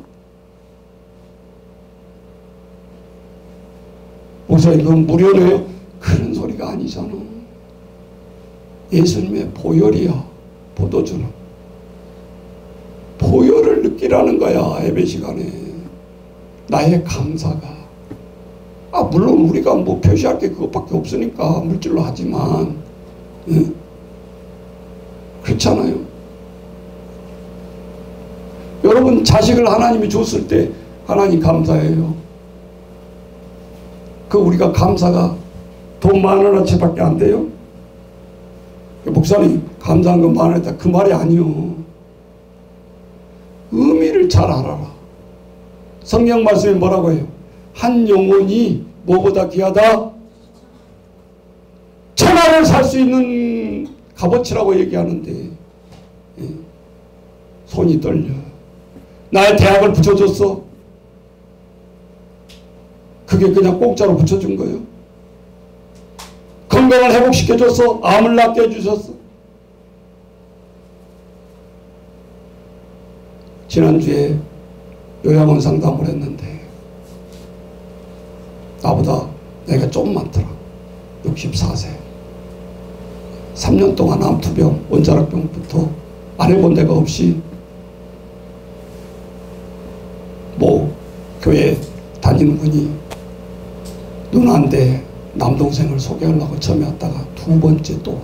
목사님 그건 무료네요. 그런 소리가 아니잖아. 예수님의 보혈이야. 포도주는 보혈을 느끼라는 거야. 예배 시간에 나의 감사가. 물론 우리가 뭐 표시할 게 그것밖에 없으니까 물질로 하지만 그렇잖아요. 여러분 자식을 하나님이 줬을 때 하나님 감사해요. 그 우리가 감사가 돈 10,000원어치밖에 안 돼요? 목사님 감사한 건 10,000원이다 그 말이 아니요. 의미를 잘 알아라. 성경 말씀에 뭐라고 해요? 한 영혼이 뭐보다 귀하다? 1,000원을 살 수 있는 값어치라고 얘기하는데 손이 떨려. 나의 대학을 붙여줬어? 그게 그냥 공짜로 붙여준 거예요? 건강을 회복시켜줬어? 암을 낫게 해주셨어? 지난주에 요양원 상담을 했는데 나보다 나이가 좀 많더라. 64세. 3년 동안 암투병, 원자력병부터 안 해본 데가 없이 뭐 교회 다니는 분이 누나인데 남동생을 소개하려고 처음에 왔다가 두 번째 또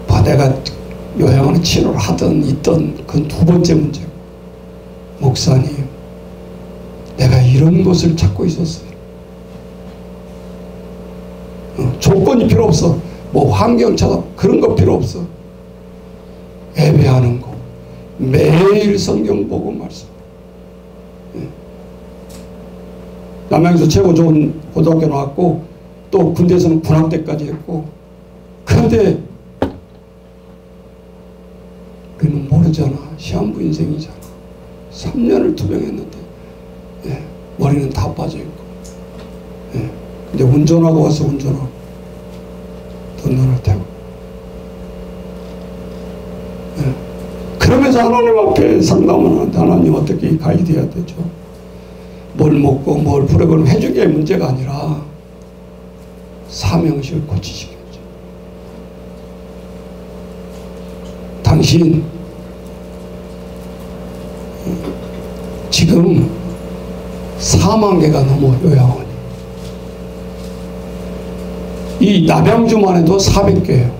와더라. 내가 요양원에 치료를 하든 있든 그건 두 번째 문제고. 목사님 내가 이런 곳을 찾고 있었어요. 조건이 필요 없어. 뭐 환경 찾아 그런 거 필요 없어. 예배하는 거 매일 성경 보고 말씀. 남양에서 최고 좋은 고등학교 나왔고 또 군대에서는 군함대까지 했고. 그런데 그는 모르잖아. 시한부 인생이잖아. 3년을 투병했는데 머리는 다 빠져있고. 근데 운전하고 와서 운전하고 던전을 태우고. 그러면서 하나님 앞에 상담을 하는데 하나님 어떻게 가이드 해야 되죠? 뭘 먹고 뭘 부려보면 해준 게 문제가 아니라 사명의식을 고치시겠죠. 당신 지금 4만 개가 넘어 요양원이. 이 남양주만 해도 400개예요.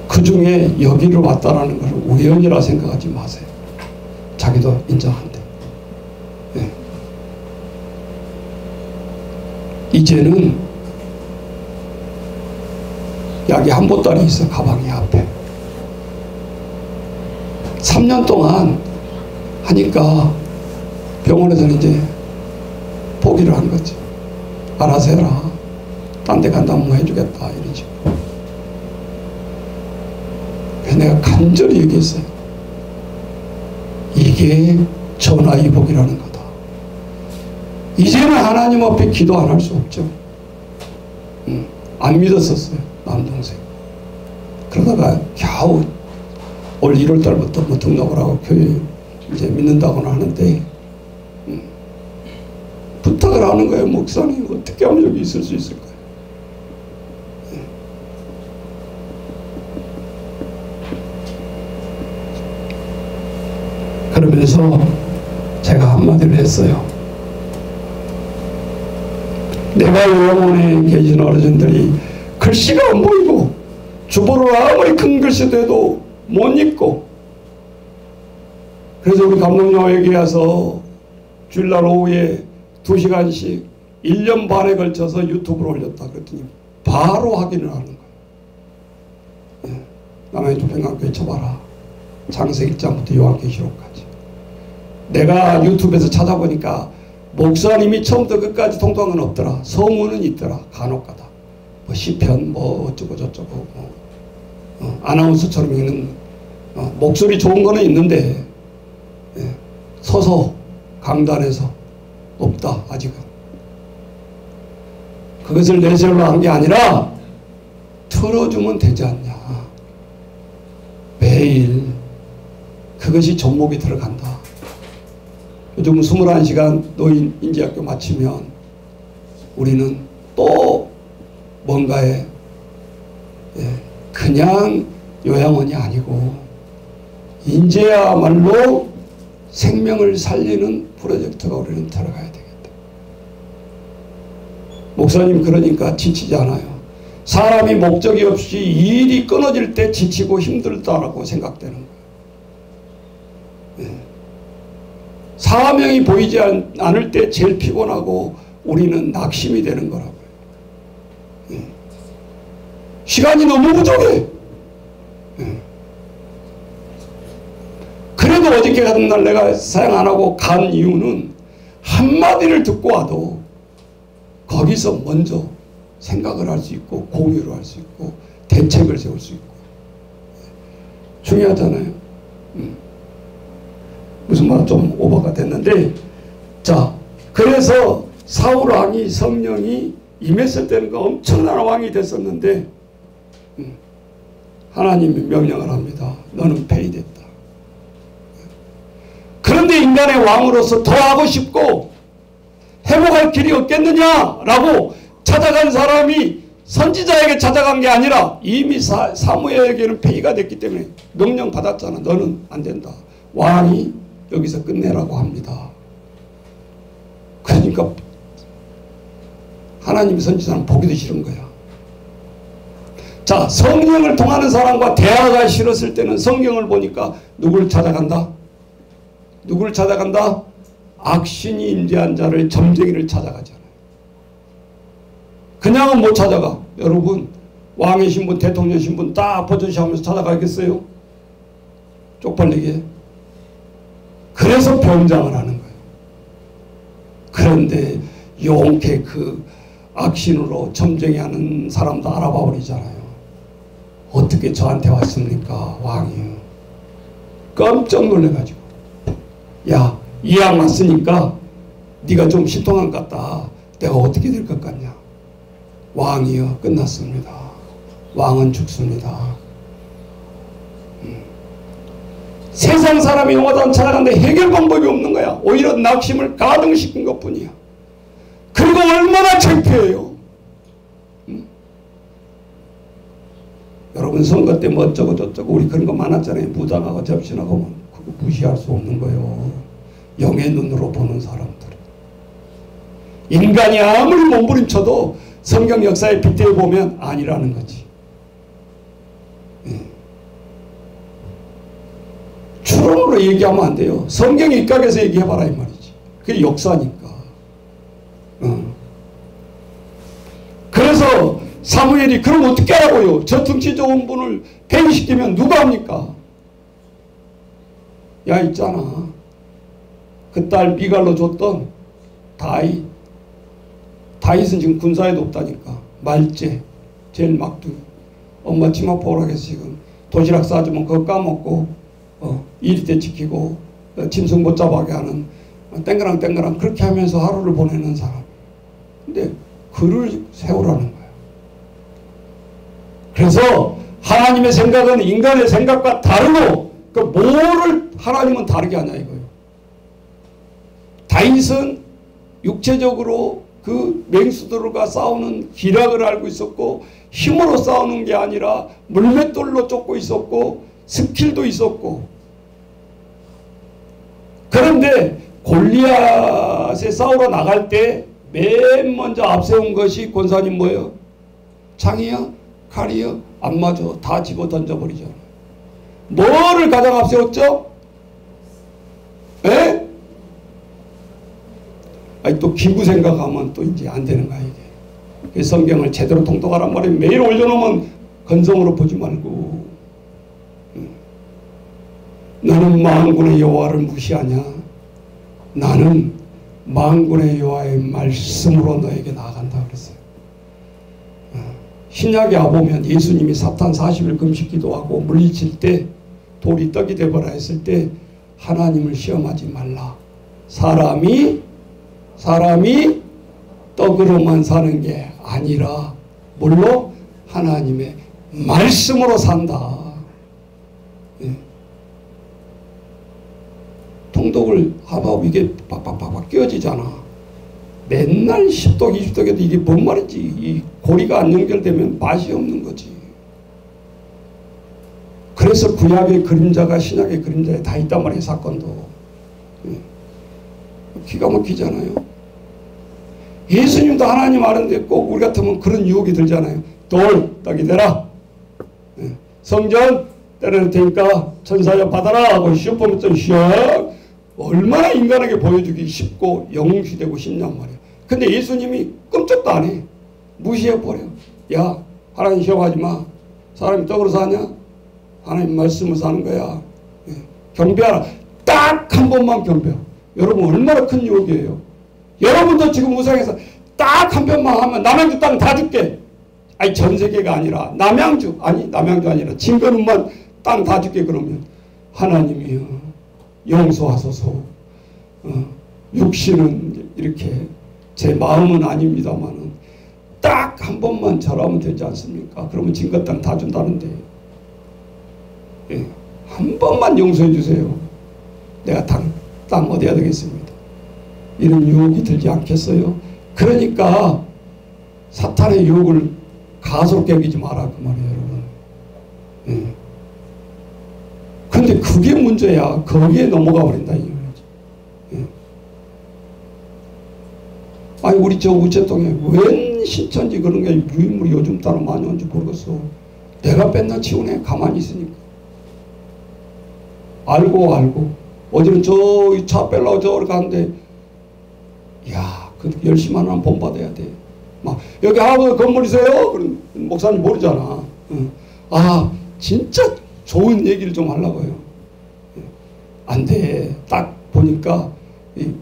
그 중에 여기를 왔다라는 것을 우연이라 생각하지 마세요. 자기도 인정한대. 네. 이제는 약이 한 보따리 있어, 가방이 앞에. 3년 동안 하니까 병원에서는 이제 포기를 한 거지. 알아서 해라. 딴 데 간다면 뭐 해주겠다 이러지. 그래서 내가 간절히 얘기했어요. 이게 전화위복이라는 거다. 이제는 하나님 앞에 기도 안 할 수 없죠. 안 믿었었어요, 남동생. 그러다가 겨우 올 1월 달부터 뭐 등록을 하고 교회 이제 믿는다고는 하는데, 부탁을 하는 거예요. 목사님 어떻게 하면 여기 있을 수 있을까요? 그러면서 제가 한마디를 했어요. 내가 요양원에 계신 어르신들이 글씨가 안 보이고 주보를 아무리 큰 글씨 돼도 못 읽고, 그래서 우리 감독님에게 와서 주일날 오후에 2시간씩 1년 반에 걸쳐서 유튜브를 올렸다 그랬더니 바로 확인을 하는 거예요. 네. 남양주 평강교회 쳐봐라. 창세기 1장부터 요한계시록까지. 내가 유튜브에서 찾아보니까 목사님이 처음부터 끝까지 통통한 건 없더라. 서문은 있더라. 간혹가다. 뭐 시편 뭐 어쩌고 저쩌고 아나운서처럼 읽는 목소리 좋은 거는 있는데, 예, 서서 강단에서 없다 아직은. 그것을 내세우려 한 게 아니라 틀어주면 되지 않냐. 매일 그것이 접목이 들어간다. 요즘 21시간 노인 인지학교 마치면 우리는 또 뭔가에, 예, 그냥 요양원이 아니고 이제야말로 생명을 살리는 프로젝트가 우리는 들어가야 되겠다. 목사님 그러니까 지치지 않아요. 사람이 목적이 없이 일이 끊어질 때 지치고 힘들다라고 생각되는 거예요. 네. 사명이 보이지 않을 때 제일 피곤하고 우리는 낙심이 되는 거라고요. 네. 시간이 너무 부족해. 네. 그래도 어저께 같은 날 내가 사양 안 하고 간 이유는 한마디를 듣고 와도 거기서 먼저 생각을 할 수 있고 공유를 할 수 있고 대책을 세울 수 있고 중요하잖아요. 무슨 말 좀 오버가 됐는데, 자, 그래서 사울 왕이 성령이 임했을 때는 그 엄청난 왕이 됐었는데 하나님이 명령을 합니다. 너는 폐위됐다. 그런데 인간의 왕으로서 더 하고 싶고 회복할 길이 없겠느냐라고 찾아간 사람이 선지자에게 찾아간 게 아니라 이미 사무엘에게는 폐위가 됐기 때문에 명령 받았잖아. 너는 안 된다. 왕이 여기서 끝내라고 합니다. 그러니까 하나님의 선지자는 보기도 싫은 거야. 자, 성령을 통하는 사람과 대화가 싫었을 때는 성경을 보니까 누구를 찾아간다? 누구를 찾아간다? 악신이 임재한 자를, 점쟁이를 찾아가잖아요. 그냥은 못 찾아가. 여러분, 왕의 신분, 대통령 신분 딱 버젓이하면서 찾아가겠어요? 쪽팔리게. 그래서 병장을 하는 거예요. 그런데 용케 그 악신으로 점쟁이 하는 사람도 알아봐 버리잖아요. 어떻게 저한테 왔습니까? 왕이요. 깜짝 놀래가지고, 야, 이 양 왔으니까 네가 좀 신통한 것 같다. 내가 어떻게 될 것 같냐? 왕이요, 끝났습니다. 왕은 죽습니다. 세상 사람이 용하다 찾아가는데 해결 방법이 없는 거야. 오히려 낙심을 가중시킨 것뿐이야. 그리고 얼마나 창피해요. 여러분, 선거 때 뭐 어쩌고 저쩌고 우리 그런 거 많았잖아요. 무당하고 접신하고. 그거 무시할 수 없는 거예요. 영의 눈으로 보는 사람들. 인간이 아무리 몸부림쳐도 성경 역사에 빗대어 보면 아니라는 거지. 추론으로 얘기하면 안 돼요. 성경 입각에서 얘기해봐라 이 말이지. 그게 역사니까. 그래서 사무엘이 그럼 어떻게 하라고요? 저 등치 좋은 분을 폐위시키면 누가 합니까? 야 있잖아. 그 딸 미갈로 줬던 다윗. 다윗은 지금 군사에도 없다니까. 말제. 제일 막둥이. 엄마 치마 포락해서 지금 도시락 싸주면 그거 까먹고 일이 때 지키고 짐승 못 잡아게 하는 땡그랑 그렇게 하면서 하루를 보내는 사람. 근데 그를 세우라는 거야. 그래서 하나님의 생각은 인간의 생각과 다르고 그 뭐를 하나님은 다르게 하냐 이거예요. 다윗은 육체적으로 그 맹수들과 싸우는 기략을 알고 있었고 힘으로 싸우는 게 아니라 물맷돌로 쫓고 있었고 스킬도 있었고. 그런데 골리앗에 싸우러 나갈 때 맨 먼저 앞세운 것이 권사님 뭐예요? 창이야? 칼이야? 안 맞아. 다 집어 던져버리잖아. 뭐를 가장 앞세웠죠? 에? 아니 또 기구 생각하면 또 이제 안 되는 거야 이게. 성경을 제대로 통독하란 말이에요. 매일 올려놓으면 건성으로 보지 말고. 너는 만군의 여호와를 무시하냐? 나는 만군의 여호와의 말씀으로 너에게 나아간다 그랬어요. 신약에 보면 예수님이 사탄 40일 금식 기도하고 물리칠 때 돌이 떡이 되거라 했을 때 하나님을 시험하지 말라. 사람이 떡으로만 사는 게 아니라 뭘로? 하나님의 말씀으로 산다. 통독을 하다 이게 빡빡빡 끼어지잖아. 맨날 10독 20독 해도 이게 뭔 말인지 이 고리가 안 연결되면 맛이 없는 거지. 그래서 구약의 그림자가 신약의 그림자에 다 있단 말이에요. 사건도. 기가 막히잖아요. 예수님도 하나님 아는데 꼭 우리 같으면 그런 유혹이 들잖아요. 돌 떡이 되라. 성전 때려낼 테니까 천사여 받아라 하고 슈퍼면 좀 쉬어. 얼마나 인간에게 보여주기 쉽고 영웅시되고 싶냔 말이야. 근데 예수님이 끔찍도 안 해. 무시해버려. 야 하나님 시험하지 마. 사람이 떡으로 사냐? 하나님 말씀을 사는 거야. 경배하라. 딱 한 번만 경배. 여러분 얼마나 큰 유혹이에요. 여러분도 지금 우상에서 딱 한 편만 하면 남양주 땅 다 줄게. 아니 전세계가 아니라 남양주 아니라 진거름만 땅 다 줄게. 그러면 하나님이요 용서하소서. 육신은 이렇게 제 마음은 아닙니다만은 딱 한 번만 절하면 되지 않습니까? 그러면 진거 땅 다 준다는데 한 번만 용서해 주세요. 내가 땅 얻어야 되겠습니다. 이런 유혹이 들지 않겠어요? 그러니까 사탄의 유혹을 가소롭게 여기지 마라 그 말이에요 여러분. 근데 그게 문제야. 거기에 넘어가 버린다 이 말이지. 아니 우리 저 우체통에 웬 신천지 그런 게 유인물이 요즘 따로 많이 온지 모르겠어. 내가 맨날 치우네. 가만히 있으니까. 알고 어제는 저기 차 빼려고 저기 가는데 야 그 열심히 하면 본받아야 돼. 막 여기 하버 건물이세요? 그럼 목사님 모르잖아. 아 진짜 좋은 얘기를 좀 하려고요. 안 돼. 딱 보니까 이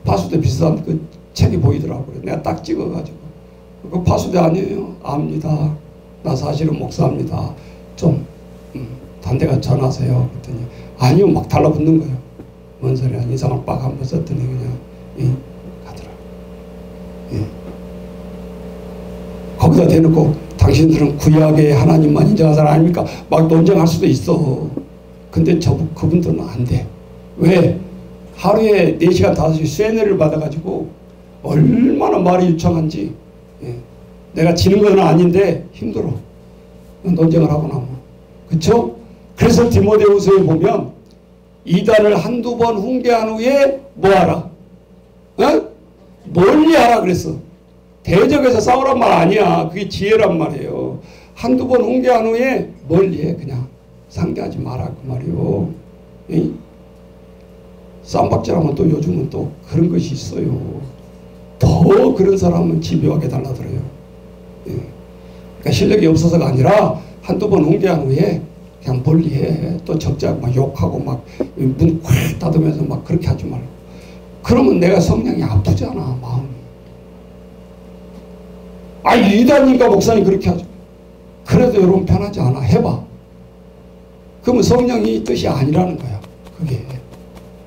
파수대 비싼 그 책이 보이더라고요. 내가 딱 찍어가지고 그 파수대 아니에요? 압니다. 나 사실은 목사입니다. 좀 단대가 전하세요. 그랬더니 아니요 막 달라붙는 거예요. 뭔 소리야. 인상을 빡 한번 썼더니 그냥 가더라. 거기다 대놓고 당신들은 구약의 하나님만 인정한 사람 아닙니까? 막 논쟁할 수도 있어. 근데 그분들은 안 돼. 왜? 하루에 4시간 5시 쇠뇌를 받아가지고 얼마나 말이 유창한지. 내가 지는 건 아닌데 힘들어. 논쟁을 하고 나면. 그쵸? 그래서 디모데후서에 보면 이단을 한두 번 훈계한 후에 뭐하라? 멀리하라 그랬어. 대적해서 싸우란 말 아니야. 그게 지혜란 말이에요. 한두 번 훈계한 후에 멀리해. 그냥 상대하지 마라 그 말이요. 쌈박질하면 또 요즘은 또 그런 것이 있어요. 더 그런 사람은 집요하게 달라들어요. 그러니까 실력이 없어서가 아니라 한두 번 훈계한 후에 그냥 멀리해. 또 적자고 막 욕하고 막 문 콱 닫으면서 막 그렇게 하지 말고. 그러면 내가 성령이 아프잖아, 마음이. 아, 이단님과 목사님 그렇게 하죠. 그래도 여러분 편하지 않아. 해봐. 그러면 성령이 뜻이 아니라는 거야. 그게.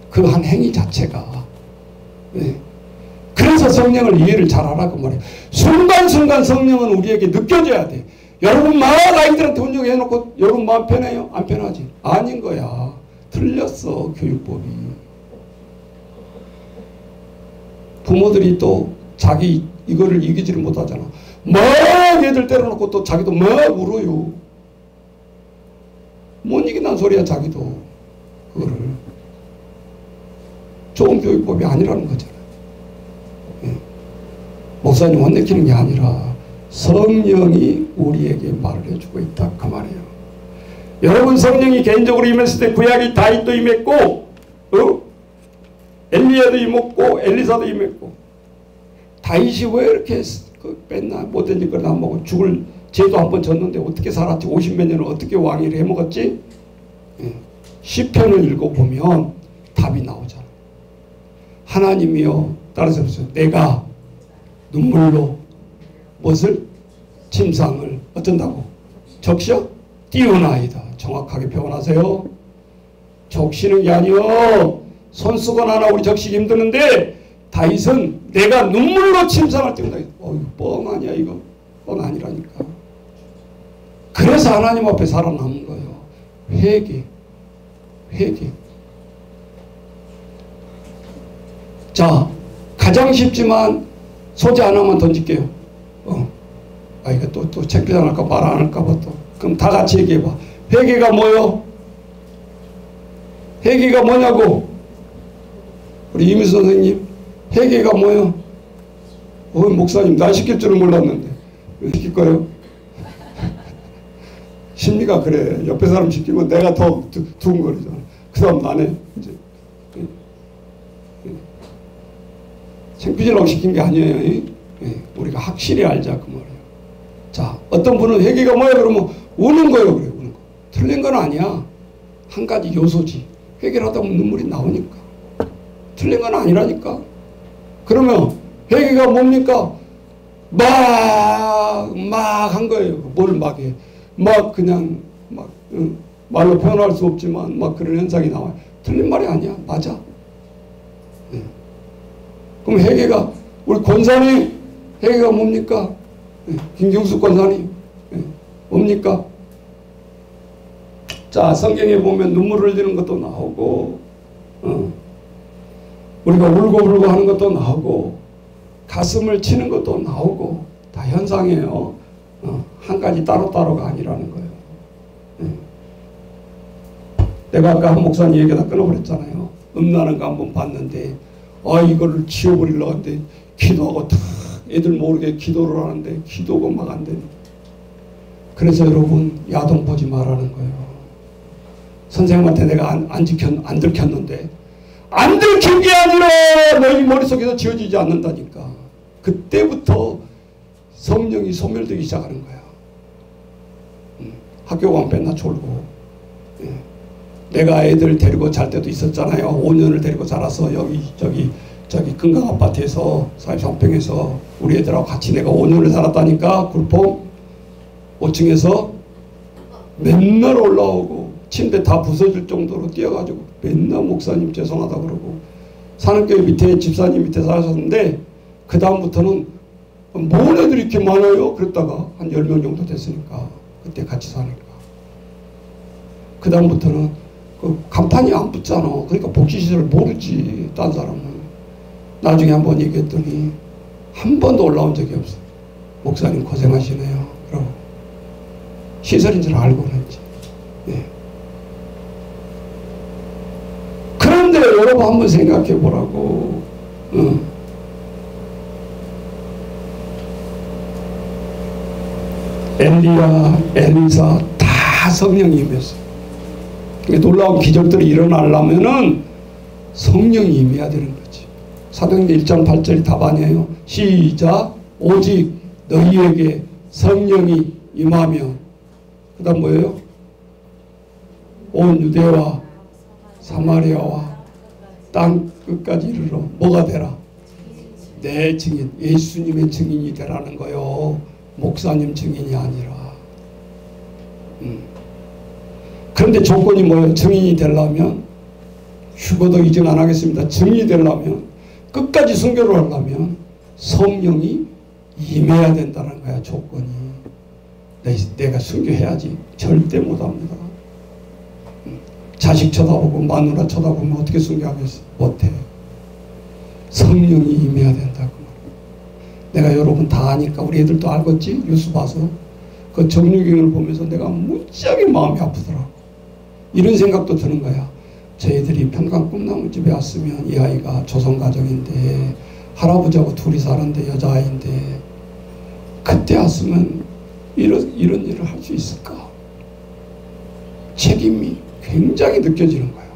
그 한 행위 자체가. 네. 그래서 성령을 이해를 잘하라 그 말이에요. 순간순간 성령은 우리에게 느껴져야 돼. 여러분 막 아이들한테 훈육해놓고 여러분 마음 편해요? 안 편하지? 아닌 거야. 틀렸어 교육법이. 부모들이 또 자기 이거를 이기지를 못하잖아. 막 애들 때려놓고 또 자기도 막 울어요. 못 이긴다는 소리야 자기도. 그거를. 좋은 교육법이 아니라는 거잖아. 예. 목사님 혼내키는 게 아니라 성령이 우리에게 말을 해주고 있다 그 말이에요. 여러분 성령이 개인적으로 임했을 때 구약이 다윗도 임했고 엘리야도 임했고 엘리사도 임했고 다윗이 왜 이렇게 맨날 못된 짓거리 안 먹고 죽을 죄도 한 번 졌는데 어떻게 살았지? 50몇 년을 어떻게 왕위를 해먹었지? 예. 시편을 읽어보면 답이 나오잖아. 하나님이여 따라서 보세요. 내가 눈물로 무엇을? 침상을 어쩐다고? 적셔? 띄우나이다. 정확하게 표현하세요. 적시는 게 아니요. 손 쓰고 나나 우리 적시기 힘드는데 다윗은 내가 눈물로 침상을 띄운다. 뻥 아니야 이거. 뻥 아니라니까. 그래서 하나님 앞에 살아남은 거예요. 회개. 자, 가장 쉽지만 소재 하나만 던질게요. 이거 또 창피당할까 말 안 할까봐 또. 그럼 다 같이 얘기해봐. 회개가 뭐요? 회개가 뭐냐고? 우리 이미 선생님, 회개가 뭐요? 목사님, 나 시킬 줄은 몰랐는데. 왜 시킬 거예요? 심리가 그래. 옆에 사람 시키면 내가 더 두근거리잖아. 그 다음 나네. 이제. 창피지라고 시킨 게 아니에요. 우리가 확실히 알자 그 말이에요. 자, 어떤 분은 회개가 뭐야 그러면 우는 거예요. 그래, 우는 거. 틀린 건 아니야. 한 가지 요소지. 회개를 하다 보면 눈물이 나오니까. 틀린 건 아니라니까. 그러면 회개가 뭡니까? 막 한 거예요. 뭘 막 해. 막 그냥 막 말로 표현할 수 없지만 막 그런 현상이 나와요. 틀린 말이 아니야. 맞아. 그럼 회개가 우리 권사님 회개가 뭡니까? 김경수 권사님 뭡니까? 자, 성경에 보면 눈물을 흘리는 것도 나오고 우리가 울고 하는 것도 나오고 가슴을 치는 것도 나오고 다 현상이에요. 한 가지 따로따로가 아니라는 거예요. 내가 아까 한 목사님 얘기하다 끊어버렸잖아요. 음란한 거 한번 봤는데 이거를 지워버리려고 하는데 기도하고 다 애들 모르게 기도를 하는데 기도가 막 안 되는. 그래서 여러분 야동 보지 말라는 거예요. 선생님한테 내가 안 들켰는데 안 들킨 게 아니라 너희 머릿속에서 지워지지 않는다니까. 그때부터 성령이 소멸되기 시작하는 거야. 학교 가면 맨날 졸고. 내가 애들 데리고 잘 때도 있었잖아요. 5년을 데리고 자라서 저기 금강아파트에서 43평에서 우리 애들하고 같이 내가 5년을 살았다니까. 굴포 5층에서 맨날 올라오고 침대 다 부서질 정도로 뛰어가지고 맨날 목사님 죄송하다 그러고 산악교회 밑에 집사님 밑에 살았었는데 그 다음부터는 뭔 애들이 이렇게 많아요? 그랬다가 한 10명 정도 됐으니까 그때 같이 사니까 그 다음부터는 그 간판이 안 붙잖아. 그러니까 복지시설을 모르지. 딴 사람은. 나중에 한번 얘기했더니 한 번도 올라온 적이 없어. 목사님 고생하시네요. 그러고 시설인 줄 알고는 했지. 예. 그런데 여러분 한번 생각해 보라고. 엘리야, 엘리사 다 성령이 임했어요. 놀라운 기적들이 일어나려면은 성령이 임해야 되는 거지. 사도행전 1장 8절이 답안이에요. 시작. 오직 너희에게 성령이 임하면, 그 다음 뭐예요? 온 유대와 사마리아와 땅 끝까지 이르러 뭐가 되라? 내 증인, 예수님의 증인이 되라는 거요. 목사님 증인이 아니라. 그런데 조건이 뭐예요? 증인이 되려면, 죽어도 이증 안 하겠습니다. 증인이 되려면, 끝까지 순교를 하려면 성령이 임해야 된다는 거야, 조건이. 내가 순교해야지. 절대 못합니다. 자식 쳐다보고 마누라 쳐다보면 어떻게 순교하겠어? 못해. 성령이 임해야 된다고. 내가 여러분 다 아니까 우리 애들도 알겠지? 뉴스 봐서. 그 정유경을 보면서 내가 무지하게 마음이 아프더라고. 이런 생각도 드는 거야. 저희들이 평강 꿈나무집에 왔으면 이 아이가 조선가정인데 할아버지하고 둘이 사는데 여자아이인데 그때 왔으면 이런 일을 할 수 있을까? 책임이 굉장히 느껴지는 거예요.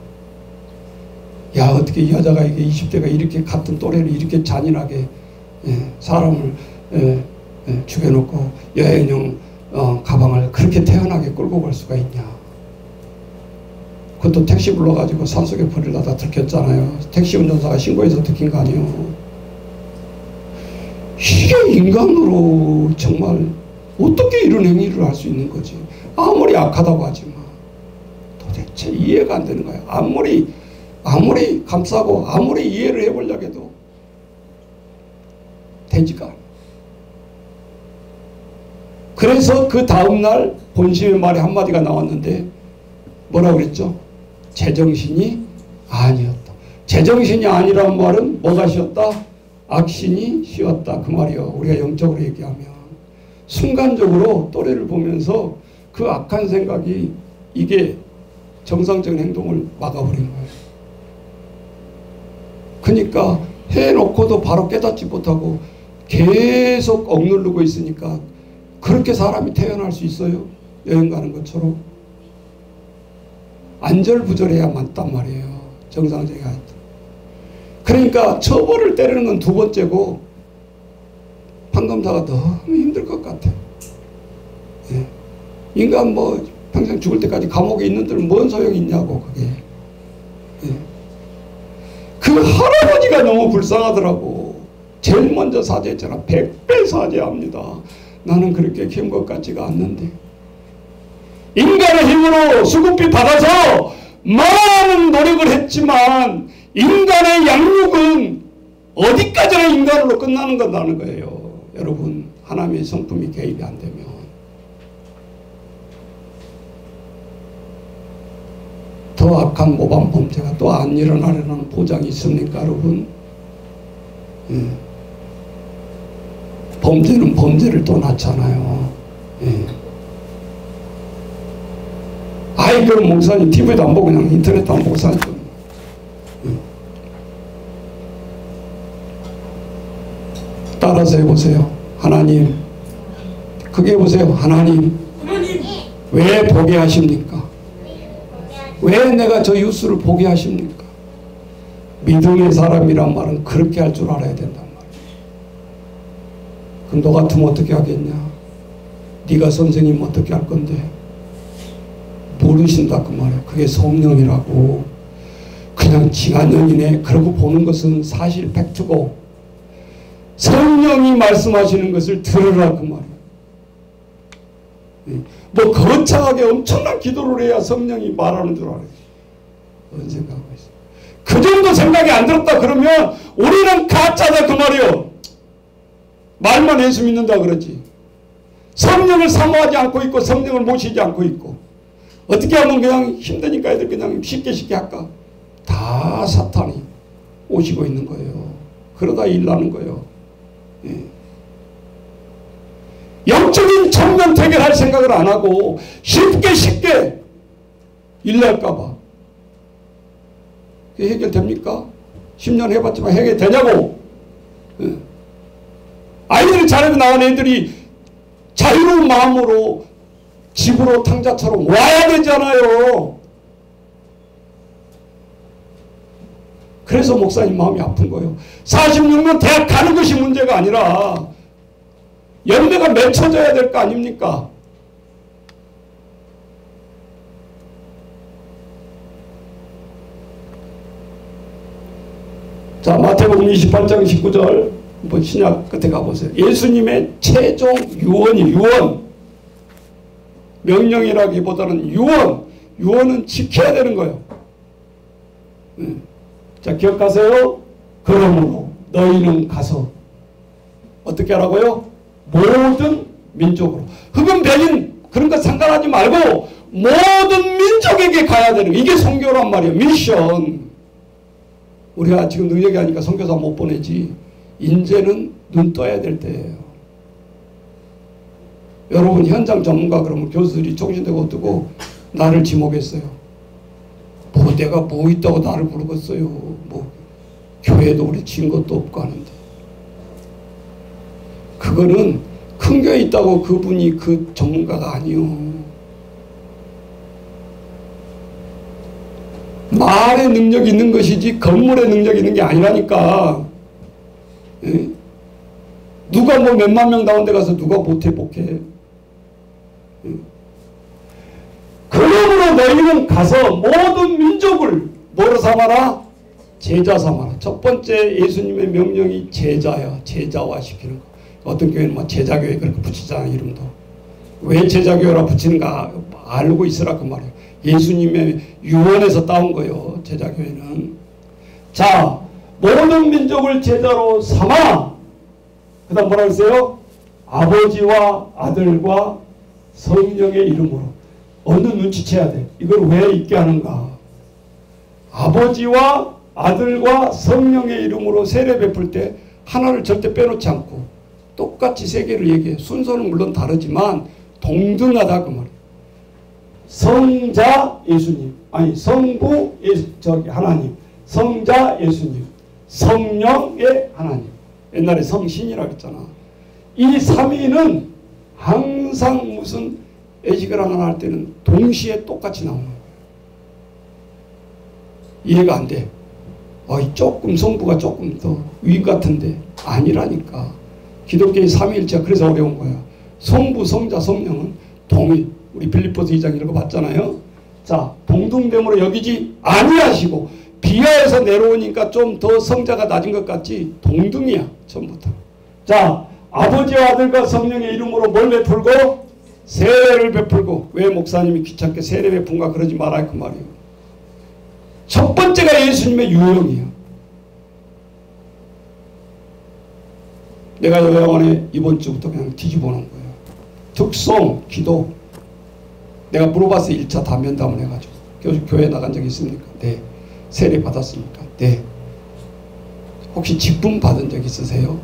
야, 어떻게 이 여자가 이게 20대가 이렇게 같은 또래를 이렇게 잔인하게 사람을 죽여놓고 여행용 가방을 그렇게 태연하게 끌고 갈 수가 있냐. 그것도 택시 불러가지고 산속에 버리려다 들켰잖아요. 택시 운전사가 신고해서 들킨 거 아니에요. 이게 인간으로 정말 어떻게 이런 행위를 할 수 있는 거지. 아무리 악하다고 하지만 도대체 이해가 안 되는 거예요. 아무리 감싸고 아무리 이해를 해보려고 해도 되지가 않아. 그래서 그 다음날 본심의 말에 한마디가 나왔는데 뭐라고 그랬죠? 제정신이 아니었다. 제정신이 아니란 말은 뭐가 쉬었다? 악신이 쉬었다. 그 말이요. 우리가 영적으로 얘기하면 순간적으로 또래를 보면서 그 악한 생각이 이게 정상적인 행동을 막아버린 거예요. 그러니까 해놓고도 바로 깨닫지 못하고 계속 억누르고 있으니까 그렇게 사람이 태어날 수 있어요? 여행 가는 것처럼. 안절부절해야 맞단 말이에요. 정상적인 아이들. 그러니까 처벌을 때리는 건 두 번째고 판검사가 너무 힘들 것 같아. 예. 인간 뭐 평생 죽을 때까지 감옥에 있는 데는 뭔 소용이 있냐고 그게. 예. 그 할아버지가 너무 불쌍하더라고. 제일 먼저 사죄했잖아. 100배 사죄합니다. 나는 그렇게 키운 것 같지가 않는데. 인간의 힘으로 수급비 받아서 많은 노력을 했지만 인간의 양육은 어디까지나 인간으로 끝나는 건다는 거예요. 여러분, 하나님의 성품이 개입이 안 되면. 더 악한 모방 범죄가 또 안 일어나려는 보장이 있습니까, 여러분? 범죄는 범죄를 또 낳잖아요. 아이, 그럼 목사님 TV도 안 보고 그냥 인터넷도 안 보고 사니까. 따라서 해보세요. 하나님, 그게 해보세요. 하나님, 왜 보게 하십니까? 왜 내가 저 뉴스를 보게 하십니까? 믿음의 사람이란 말은 그렇게 할 줄 알아야 된단 말이야. 그럼 너 같으면 어떻게 하겠냐? 네가 선생님 어떻게 할 건데? 모르신다 그 말이야. 그게 성령이라고. 그냥 지간연이네 그러고 보는 것은 사실 팩트고 성령이 말씀하시는 것을 들으라 그 말이야. 뭐 거창하게 엄청난 기도를 해야 성령이 말하는 줄 알아요. 그런 생각하고 있어요. 그 정도 생각이 안 들었다 그러면 우리는 가짜다 그 말이요. 말만 예수 믿는다 그러지. 성령을 사모하지 않고 있고 성령을 모시지 않고 있고 어떻게 하면 그냥 힘드니까 애들 그냥 쉽게 할까? 다 사탄이 오시고 있는 거예요. 그러다 일나는 거예요. 예. 영적인 청년 해결할 생각을 안 하고 쉽게 일날까봐. 그게 해결됩니까? 10년 해봤지만 해결되냐고. 예. 아이들이 잘하고 나간 애들이 자유로운 마음으로 집으로 탕자처럼 와야 되잖아요. 그래서 목사님 마음이 아픈 거예요. 46년 대학 가는 것이 문제가 아니라 열매가 맺혀져야 될 거 아닙니까? 자, 마태복음 28장 19절 한번 신약 끝에 가보세요. 예수님의 최종 유언. 명령이라기보다는 유언은 지켜야 되는 거예요. 자, 기억하세요. 그러므로 너희는 가서 어떻게 하라고요? 모든 민족으로. 흑인 백인 그런 거 상관하지 말고 모든 민족에게 가야 되는 거. 이게 선교란 말이에요. 미션. 우리가 지금 능력이 하니까 선교사 못 보내지. 이제는 눈 떠야 될 때예요. 여러분 현장 전문가 그러면 교수들이 정신되고 뜨고 나를 지목했어요. 뭐 내가 뭐 있다고 나를 부르겠어요. 뭐 교회도 우리 진 것도 없고 하는데. 그거는 큰 교회 있다고 그분이 그 전문가가 아니요. 말의 능력이 있는 것이지 건물의 능력이 있는 게 아니라니까. 예? 누가 뭐 몇만 명 나온 데 가서 누가 못해 복해. 예? 그러므로 너희는 가서 모든 민족을 뭐로 삼아라? 제자 삼아라. 첫 번째 예수님의 명령이 제자야. 제자화 시키는 거. 어떤 교회는 뭐 제자교회 그렇게 붙이잖아요. 이름도. 왜 제자교회라 붙이는가 알고 있으라 그 말이에요. 예수님의 유언에서 따온 거예요. 제자교회는. 자, 모든 민족을 제자로 삼아. 그 다음 뭐라 그랬어요? 아버지와 아들과 성령의 이름으로. 어느 눈치채야 돼. 이걸 왜 있게 하는가? 아버지와 아들과 성령의 이름으로 세례 베풀 때 하나를 절대 빼놓지 않고 똑같이 세 개를 얘기해. 순서는 물론 다르지만 동등하다 그 말이에요. 성자 예수님, 아니 성부 하나님, 성자 예수님, 성령의 하나님. 옛날에 성신이라고 했잖아. 이 삼위는 항상 무슨 애식을 하나 할 때는 동시에 똑같이 나오는 거예요. 이해가 안 돼. 조금 성부가 조금 더 위 같은데 아니라니까. 기독교의 삼위일체가 그래서 어려운 거야. 성부, 성자, 성령은 동일. 우리 빌립보서 2장 이런 거 봤잖아요. 자, 동등됨으로 여기지 아니하시고 비하에서 내려오니까 좀 더 성자가 낮은 것 같지 동등이야. 처음부터. 자, 아버지와 아들과 성령의 이름으로 뭘 베풀고? 세례를 베풀고. 왜 목사님이 귀찮게 세례 베푼가 그러지 말아요 그 말이에요. 첫 번째가 예수님의 유형이에요. 내가 요양원에 이번 주부터 그냥 뒤집어 놓은 거예요. 특성, 기도. 내가 물어봤어요. 1차 다 면담을 해가지고. 교회 나간 적 있습니까? 네. 세례 받았습니까? 네. 혹시 직분 받은 적 있으세요?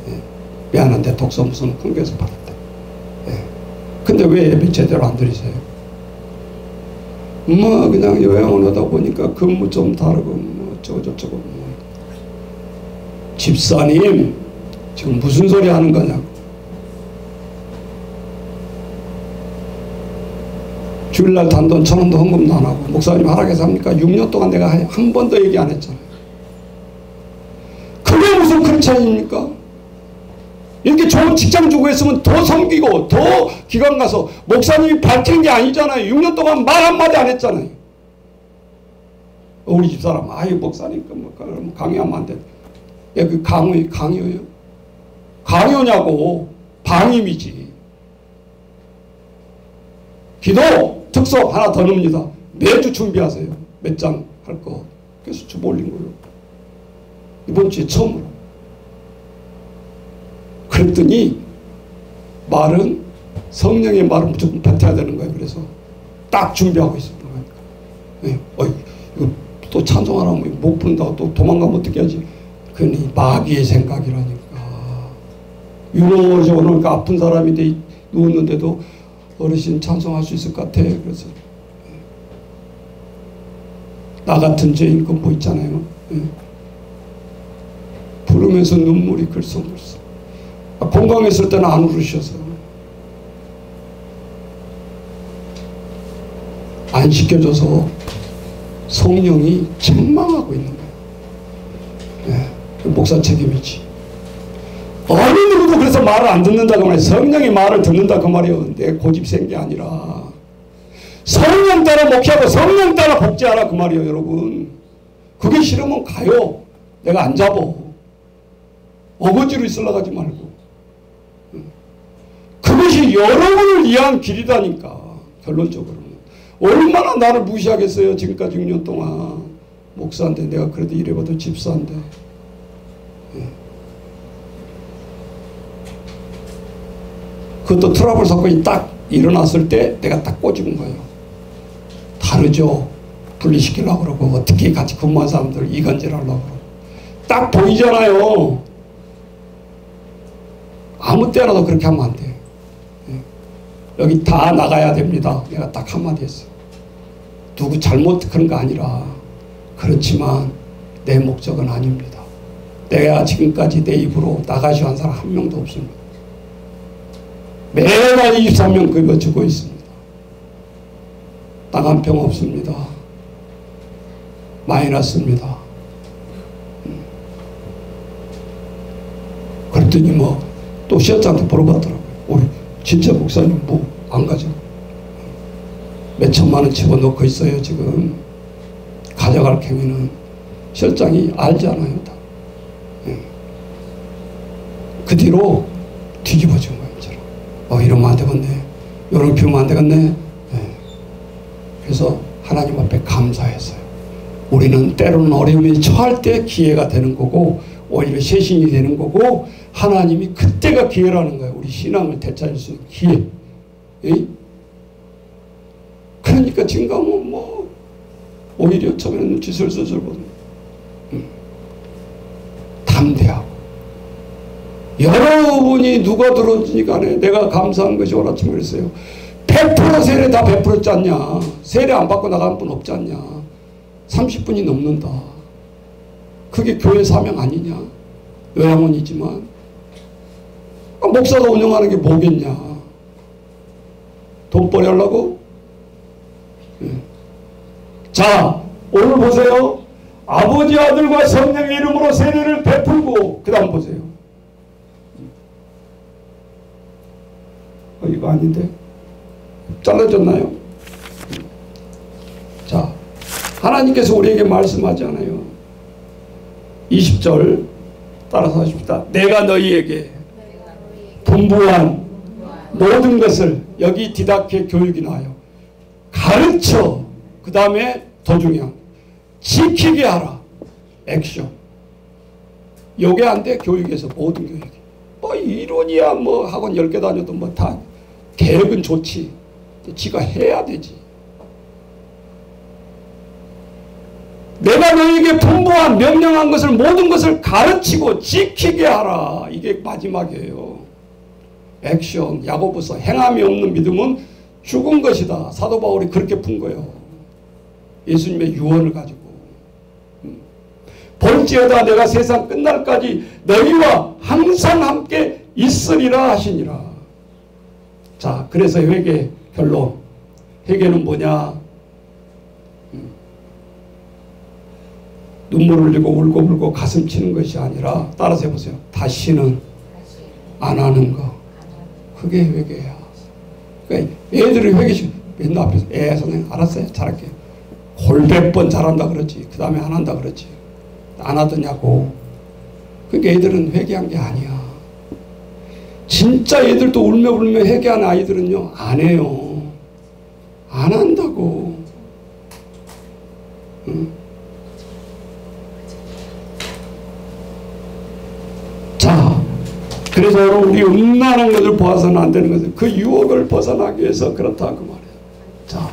네. 미안한데 독서 무슨 큰 교회에서 받았대. 네. 근데 왜 예배 제대로 안 드리세요? 뭐 그냥 요양원 오다 보니까 근무 좀 다르고 뭐 저쩌고 뭐. 집사님 지금 무슨 소리 하는 거냐고. 주일날 단돈 1,000원도 헌금도 안 하고 목사님 하락해서 합니까? 6년 동안 내가 한 번도 얘기 안 했잖아요. 그게 무슨 크리스찬입니까? 이렇게 좋은 직장 주고 했으면 더 섬기고 더 기관 가서 목사님이 밝힌 게 아니잖아요. 6년 동안 말 한마디 안 했잖아요. 우리 집사람 아유 목사님 강요하면 안 돼. 야, 그 강요요? 강요냐고. 방임이지. 기도 특석 하나 더 넣습니다. 매주 준비하세요. 몇 장 할 거. 그래서 좀 올린 거예요. 이번 주에 처음으로. 그랬더니 말은 성령의 말은 무조건 뱉어야 되는 거예요. 그래서 딱 준비하고 있습니다. 네. 이거 또 찬송하라면 못 부른다고 또 도망가면 어떻게 하지? 그니 마귀의 생각이라니까. 유노저 오늘 아픈 사람인데 누웠는데도 어르신 찬송할 수 있을 것 같아. 그래서 나 같은 죄인 건 뭐 있잖아요. 부르면서 눈물이 글썽글썽. 건강했을 때는 안 울으셔서 안 시켜줘서 성령이 책망하고 있는 거예요. 예, 목사 책임이지. 어느 누구도 그래서 말을 안 듣는다 그 말이에요. 성령이 말을 듣는다 그 말이에요. 내 고집 센 게 아니라 성령 따라 목회하고 성령 따라 복제하라 그 말이에요. 여러분, 그게 싫으면 가요. 내가 안 잡어. 어거지로 있으려고 하지 말고. 그것이 여러분을 위한 길이다니까. 결론적으로는 얼마나 나를 무시하겠어요. 지금까지 6년 동안 목사인데, 내가 그래도 이래봐도 집사인데. 그것도 트러블 사건이 딱 일어났을 때 내가 딱 꼬집은 거예요. 다르죠. 분리시키려고 그러고, 특히 같이 근무한 사람들 이간질하려고 그러고. 딱 보이잖아요. 아무 때라도 그렇게 하면 안 돼. 여기 다 나가야 됩니다. 내가 딱 한마디 했어요. 누구 잘못 그런 거 아니라, 그렇지만 내 목적은 아닙니다. 내가 지금까지 내 입으로 나가시오 한 사람 한 명도 없습니다. 매달 23명 그거 주고 있습니다. 땅 한 평 없습니다. 마이너스입니다. 그랬더니 뭐 또 시험장한테 물어봤더라고요. 우리 진짜 목사님 뭐 안 가죠? 몇 천만 원 집어넣고 있어요. 지금 가져갈 경우는 실장이 알잖아요. 다. 그 뒤로 뒤집어 준 거예요. 이러면 안 되겠네. 이렇게 피우면 안 되겠네. 그래서 하나님 앞에 감사했어요. 우리는 때로는 어려움에 처할 때 기회가 되는 거고, 오히려 쇄신이 되는 거고, 하나님이 그때가 기회라는 거예요. 우리 신앙을 되찾을 수 있는 기회. 에이? 그러니까 지금 가면 뭐 오히려 처음에는 지설수설 보는 담대하고, 여러분이 누가 들어주니 간에 내가 감사한 것이 오늘 아침에 그랬어요. 100% 세례 다 베풀었지 않냐. 세례 안 받고 나가는 분 없지 않냐. 30분이 넘는다. 그게 교회 사명 아니냐. 요양원이지만 목사가 운영하는 게 뭐겠냐. 돈벌이 하려고? 자, 오늘 보세요. 아버지, 아들과 성령의 이름으로 세례를 베풀고, 그 다음 보세요. 이거 아닌데? 잘라졌나요? 자, 하나님께서 우리에게 말씀하잖아요. 20절 따라서 하십시다. 내가 너희에게 분부한 모든 것을, 여기 디다케 교육이 나와요. 가르쳐, 그 다음에 더 중요한 지키게 하라. 액션. 요게 안 돼. 교육에서 모든 교육이. 뭐 이론이야 뭐 학원 10개 다녀도 뭐 다 계획은 좋지. 지가 해야 되지. 내가 너에게 분부한 명령한 것을, 모든 것을 가르치고 지키게 하라. 이게 마지막이에요. 액션. 야고보서 행함이 없는 믿음은 죽은 것이다. 사도 바울이 그렇게 푼 거예요. 예수님의 유언을 가지고. 볼지어다 내가 세상 끝날까지 너희와 항상 함께 있으리라 하시니라. 자, 그래서 회개 결론. 회개는 뭐냐? 눈물을 흘리고 울고 가슴 치는 것이 아니라, 따라서 해보세요. 다시는 안 하는 거. 그게 회개야. 그러니까 애들이 회개식 맨날 앞에서 선생님 알았어요. 잘할게요. 골백 번 잘한다 그러지. 그 다음에 안 한다 그러지. 안 하더냐고. 그러니까 애들은 회개한 게 아니야. 진짜 애들도 울며 회개하는 아이들은요, 안 해요. 안 한다고. 응? 자, 그래서 우리 음란한 것을 보아서는 안 되는 것은 그 유혹을 벗어나기 위해서 그렇다 그 말이에요. 자,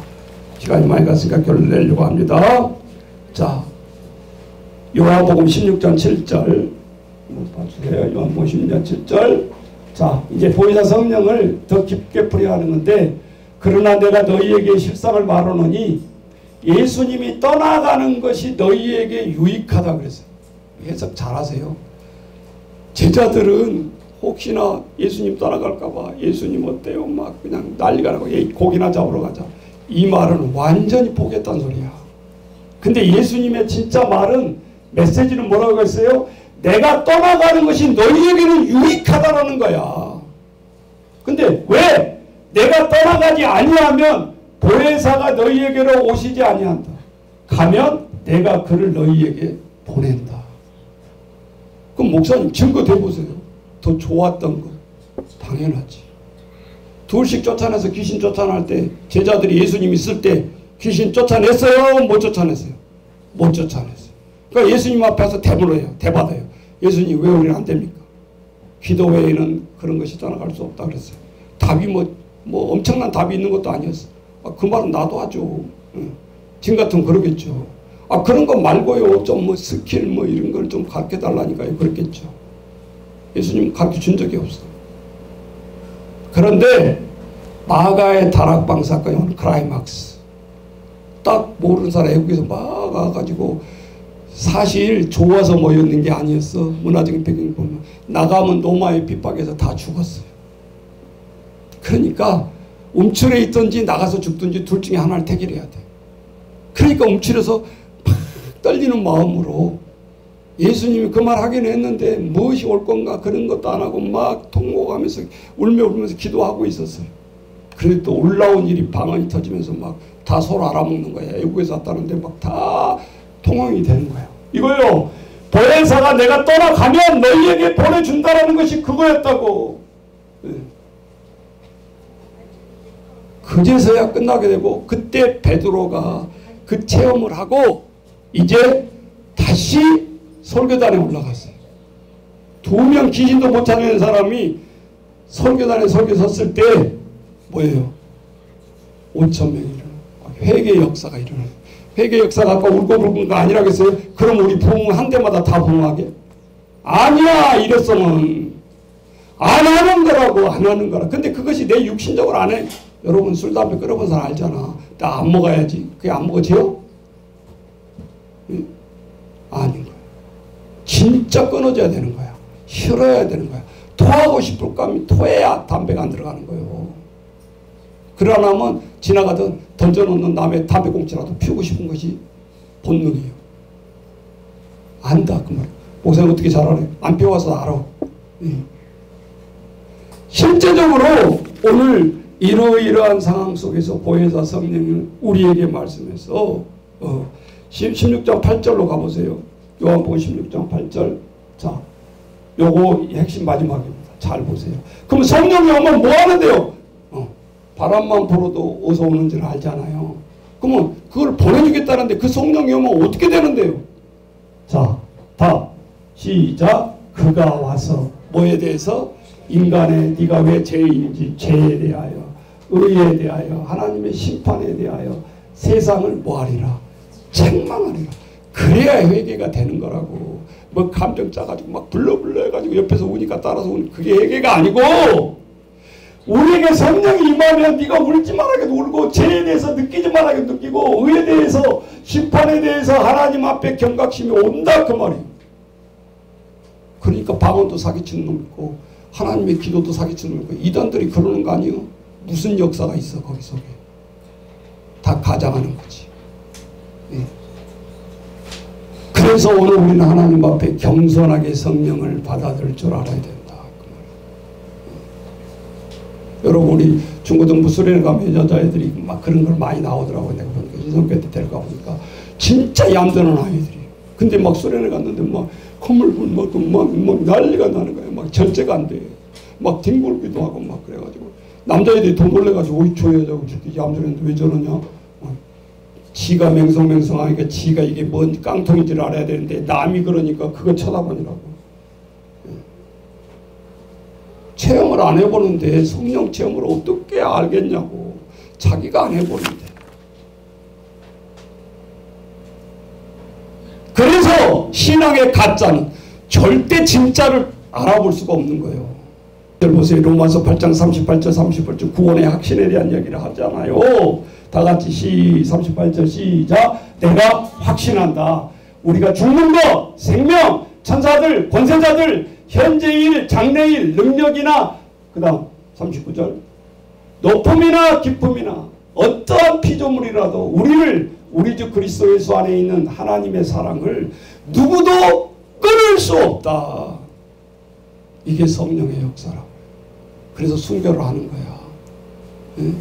시간이 많이 갔으니까 결론 내려고 합니다. 자, 요한복음 16장 7절 봐주세요. 요한복음 16장 7절. 자, 이제 보혜사 성령을 더 깊게 풀이하는 건데, 그러나 내가 너희에게 실상을 말하노니 예수님이 떠나가는 것이 너희에게 유익하다 그랬어요. 해석 잘하세요. 제자들은 혹시나 예수님 떠나갈까봐 예수님 어때요? 막 그냥 난리가 나고 고기나 잡으러 가자. 이 말은 완전히 포기했다는 소리야. 근데 예수님의 진짜 말은, 메시지는 뭐라고 했어요? 내가 떠나가는 것이 너희에게는 유익하다라는 거야. 근데 왜? 내가 떠나가지 아니하면 보혜사가 너희에게로 오시지 아니한다. 가면 내가 그를 너희에게 보낸다. 그럼 목사님 증거 대보세요. 더 좋았던 거. 당연하지. 둘씩 쫓아내서 귀신 쫓아낼 때, 제자들이 예수님 있을 때 귀신 쫓아냈어요? 못 쫓아냈어요? 못 쫓아냈어요. 그러니까 예수님 앞에서 대물어요. 대받아요. 예수님 왜 우리는 안 됩니까? 기도 외에는 그런 것이 떠나갈 수 없다 그랬어요. 답이 뭐 엄청난 답이 있는 것도 아니었어. 그 말은 나도 하죠. 지금 같으면 그러겠죠. 그런 거 말고요. 좀 뭐 스킬 뭐 이런 걸 좀 가르쳐 달라니까요. 그랬겠죠. 예수님 가르쳐 준 적이 없어. 그런데 마가의 다락방 사건이 오늘 클라이막스. 딱 모르는 사람 외국에서 막 와가지고 사실 좋아서 모였는 게 아니었어. 문화적인 배경 보면 나가면 로마의 핍박에서 다 죽었어요. 그러니까 움츠려 있든지 나가서 죽든지 둘 중에 하나를 택일해야 돼. 그러니까 움츠려서 막 떨리는 마음으로 예수님이 그 말 하긴 했는데 무엇이 올 건가 그런 것도 안 하고 막 통곡하면서 울면서 기도하고 있었어요. 그래도 또 올라온 일이 방언이 터지면서 막 다 서로 알아먹는 거야. 외국에서 왔다는데 막 다 통용이 되는 거야. 이거요. 보혜사가 내가 떠나가면 너희에게 보내준다라는 것이 그거였다고. 그제서야 끝나게 되고, 그때 베드로가 그 체험을 하고 이제 다시 설교단에 올라갔어요. 2명 귀신도 못 찾는 사람이 설교단에 설교 섰을 때 뭐예요? 5,000명이 일어나요. 회개 역사가 일어나요. 회개 역사가 아까 울고 부른 거 아니라겠어요? 그럼 우리 부흥한 데마다 다 부흥하게? 아니야. 이랬으면 안 하는 거라고. 안 하는 거라. 근데 그것이 내 육신적으로 안 해. 여러분 술 담배 끊어본 사람 알잖아. 나 안 먹어야지. 그게 안 먹어져요? 아닌 거야. 진짜 끊어져야 되는 거야. 싫어야 되는 거야. 토하고 싶을 거면 토해야 담배가 안 들어가는 거예요. 그러나면 지나가던 던져놓는 남의 담배꽁초라도 피우고 싶은 것이 본능이에요. 안다 그 말. 목사님 어떻게 잘 알아요? 안 피워서 알아. 실제적으로 오늘 이러이러한 상황 속에서 보혜사 성령을 우리에게 말씀해서 16장 8절로 가보세요. 요한복음 16장 8절. 자, 요거 핵심 마지막입니다. 잘 보세요. 그럼 성령이 오면 뭐 하는데요? 바람만 불어도 어서 오는 줄 알잖아요. 그러면 그걸 보내주겠다는데 그 성령이 오면 어떻게 되는데요? 자, 다 시작. 그가 와서 뭐에 대해서? 인간의 네가 왜 죄인인지 죄에 대하여, 의에 대하여, 하나님의 심판에 대하여 세상을 뭐하리라? 책망하리라. 그래야 회개가 되는 거라고. 뭐 감정 짜가지고 막 불러 해가지고 옆에서 우니까 따라서 우니 그게 회개가 아니고, 우리에게 성령이 임하면 네가 울지 말아도 울고, 죄에 대해서 느끼지 말아도 느끼고, 의에 대해서, 심판에 대해서 하나님 앞에 경각심이 온다 그 말이에요. 그러니까 방언도 사기치는 놈 있고 하나님의 기도도 사기치는 놈 있고 이단들이 그러는 거 아니에요? 무슨 역사가 있어 거기 속에. 다 가장하는 거지. 네. 그래서 오늘 우리는 하나님 앞에 겸손하게 성령을 받아들일 줄 알아야 된다. 여러분 우리 중고등부 수련회 가면 여자애들이 막 그런 걸 많이 나오더라고요. 내가 보니까 이성교 때 데려가 보니까 진짜 얌전한 아이들이. 근데 막 수련회 갔는데 막 콧물 불고 막 난리가 나는 거예요. 막 절제가 안 돼. 막 뒹굴기도 하고 막 그래가지고 남자애들이 더 놀래가지고 어이 저 여자고 저렇게 얌전했는데 왜 저러냐. 지가 맹성맹성하니까 지가 이게 뭔 깡통인지를 알아야 되는데 남이 그러니까 그거 쳐다보느라고. 체험을 안 해보는데 성령 체험을 어떻게 알겠냐고. 자기가 안 해보는데. 그래서 신앙의 가짜는 절대 진짜를 알아볼 수가 없는 거예요. 보세요. 로마서 8장 38절 38절 구원의 확신에 대한 이야기를 하잖아요. 다 같이 38절 시작. 내가 확신한다. 우리가 죽는 것, 생명, 천사들, 권세자들, 현재일, 장래일, 능력이나 그 다음 39절 높음이나 깊음이나 어떠한 피조물이라도 우리 주 그리스도 예수 안에 있는 하나님의 사랑을 누구도 끊을 수 없다. 이게 성령의 역사라고. 그래서 순교를 하는 거야. 예?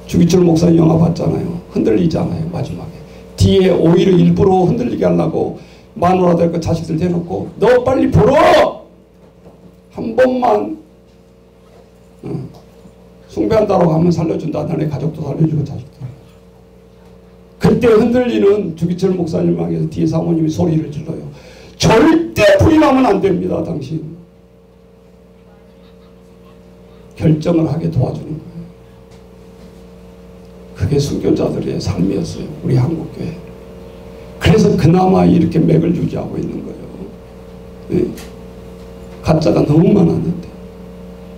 주기철 목사님 영화 봤잖아요. 흔들리잖아요. 마지막에 뒤에 오히려 일부러 흔들리게 하려고 마누라도 그 자식들 대놓고 너 빨리 보러 한 번만 숭배한다고 하면 살려준다. 너네 가족도 살려주고 자식도. 그때 흔들리는 주기철 목사님에게서 뒤에 사모님이 소리를 질러요. 절대 부인하면 안 됩니다. 당신. 결정을 하게 도와주는 거예요. 그게 순교자들의 삶이었어요. 우리 한국교회. 그래서 그나마 이렇게 맥을 유지하고 있는 거예요. 네. 가짜가 너무 많았는데.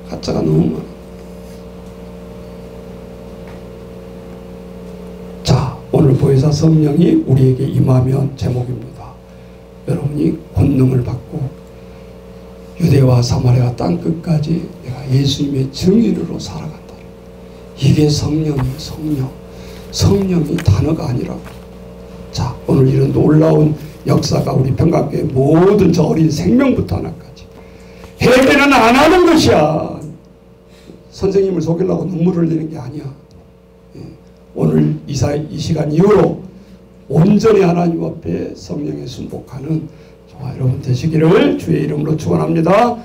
가짜가 너무 많아. 자, 오늘 보혜사 성령이 우리에게 임하면 제목입니다. 여러분이 권능을 받고 유대와 사마리아 땅끝까지 내가 예수님의 증인으로 살아간다. 이게 성령이에요. 성령이 단어가 아니라고. 자, 오늘 이런 놀라운 역사가 우리 평강교회 모든 저 어린 생명부터 하나까지 해배는 안 하는 것이야. 선생님을 속이려고 눈물을 흘리는 게 아니야. 예. 오늘 이 시간 이후로 온전히 하나님 앞에 성령에 순복하는 저와 여러분 되시기를 주의 이름으로 축원합니다.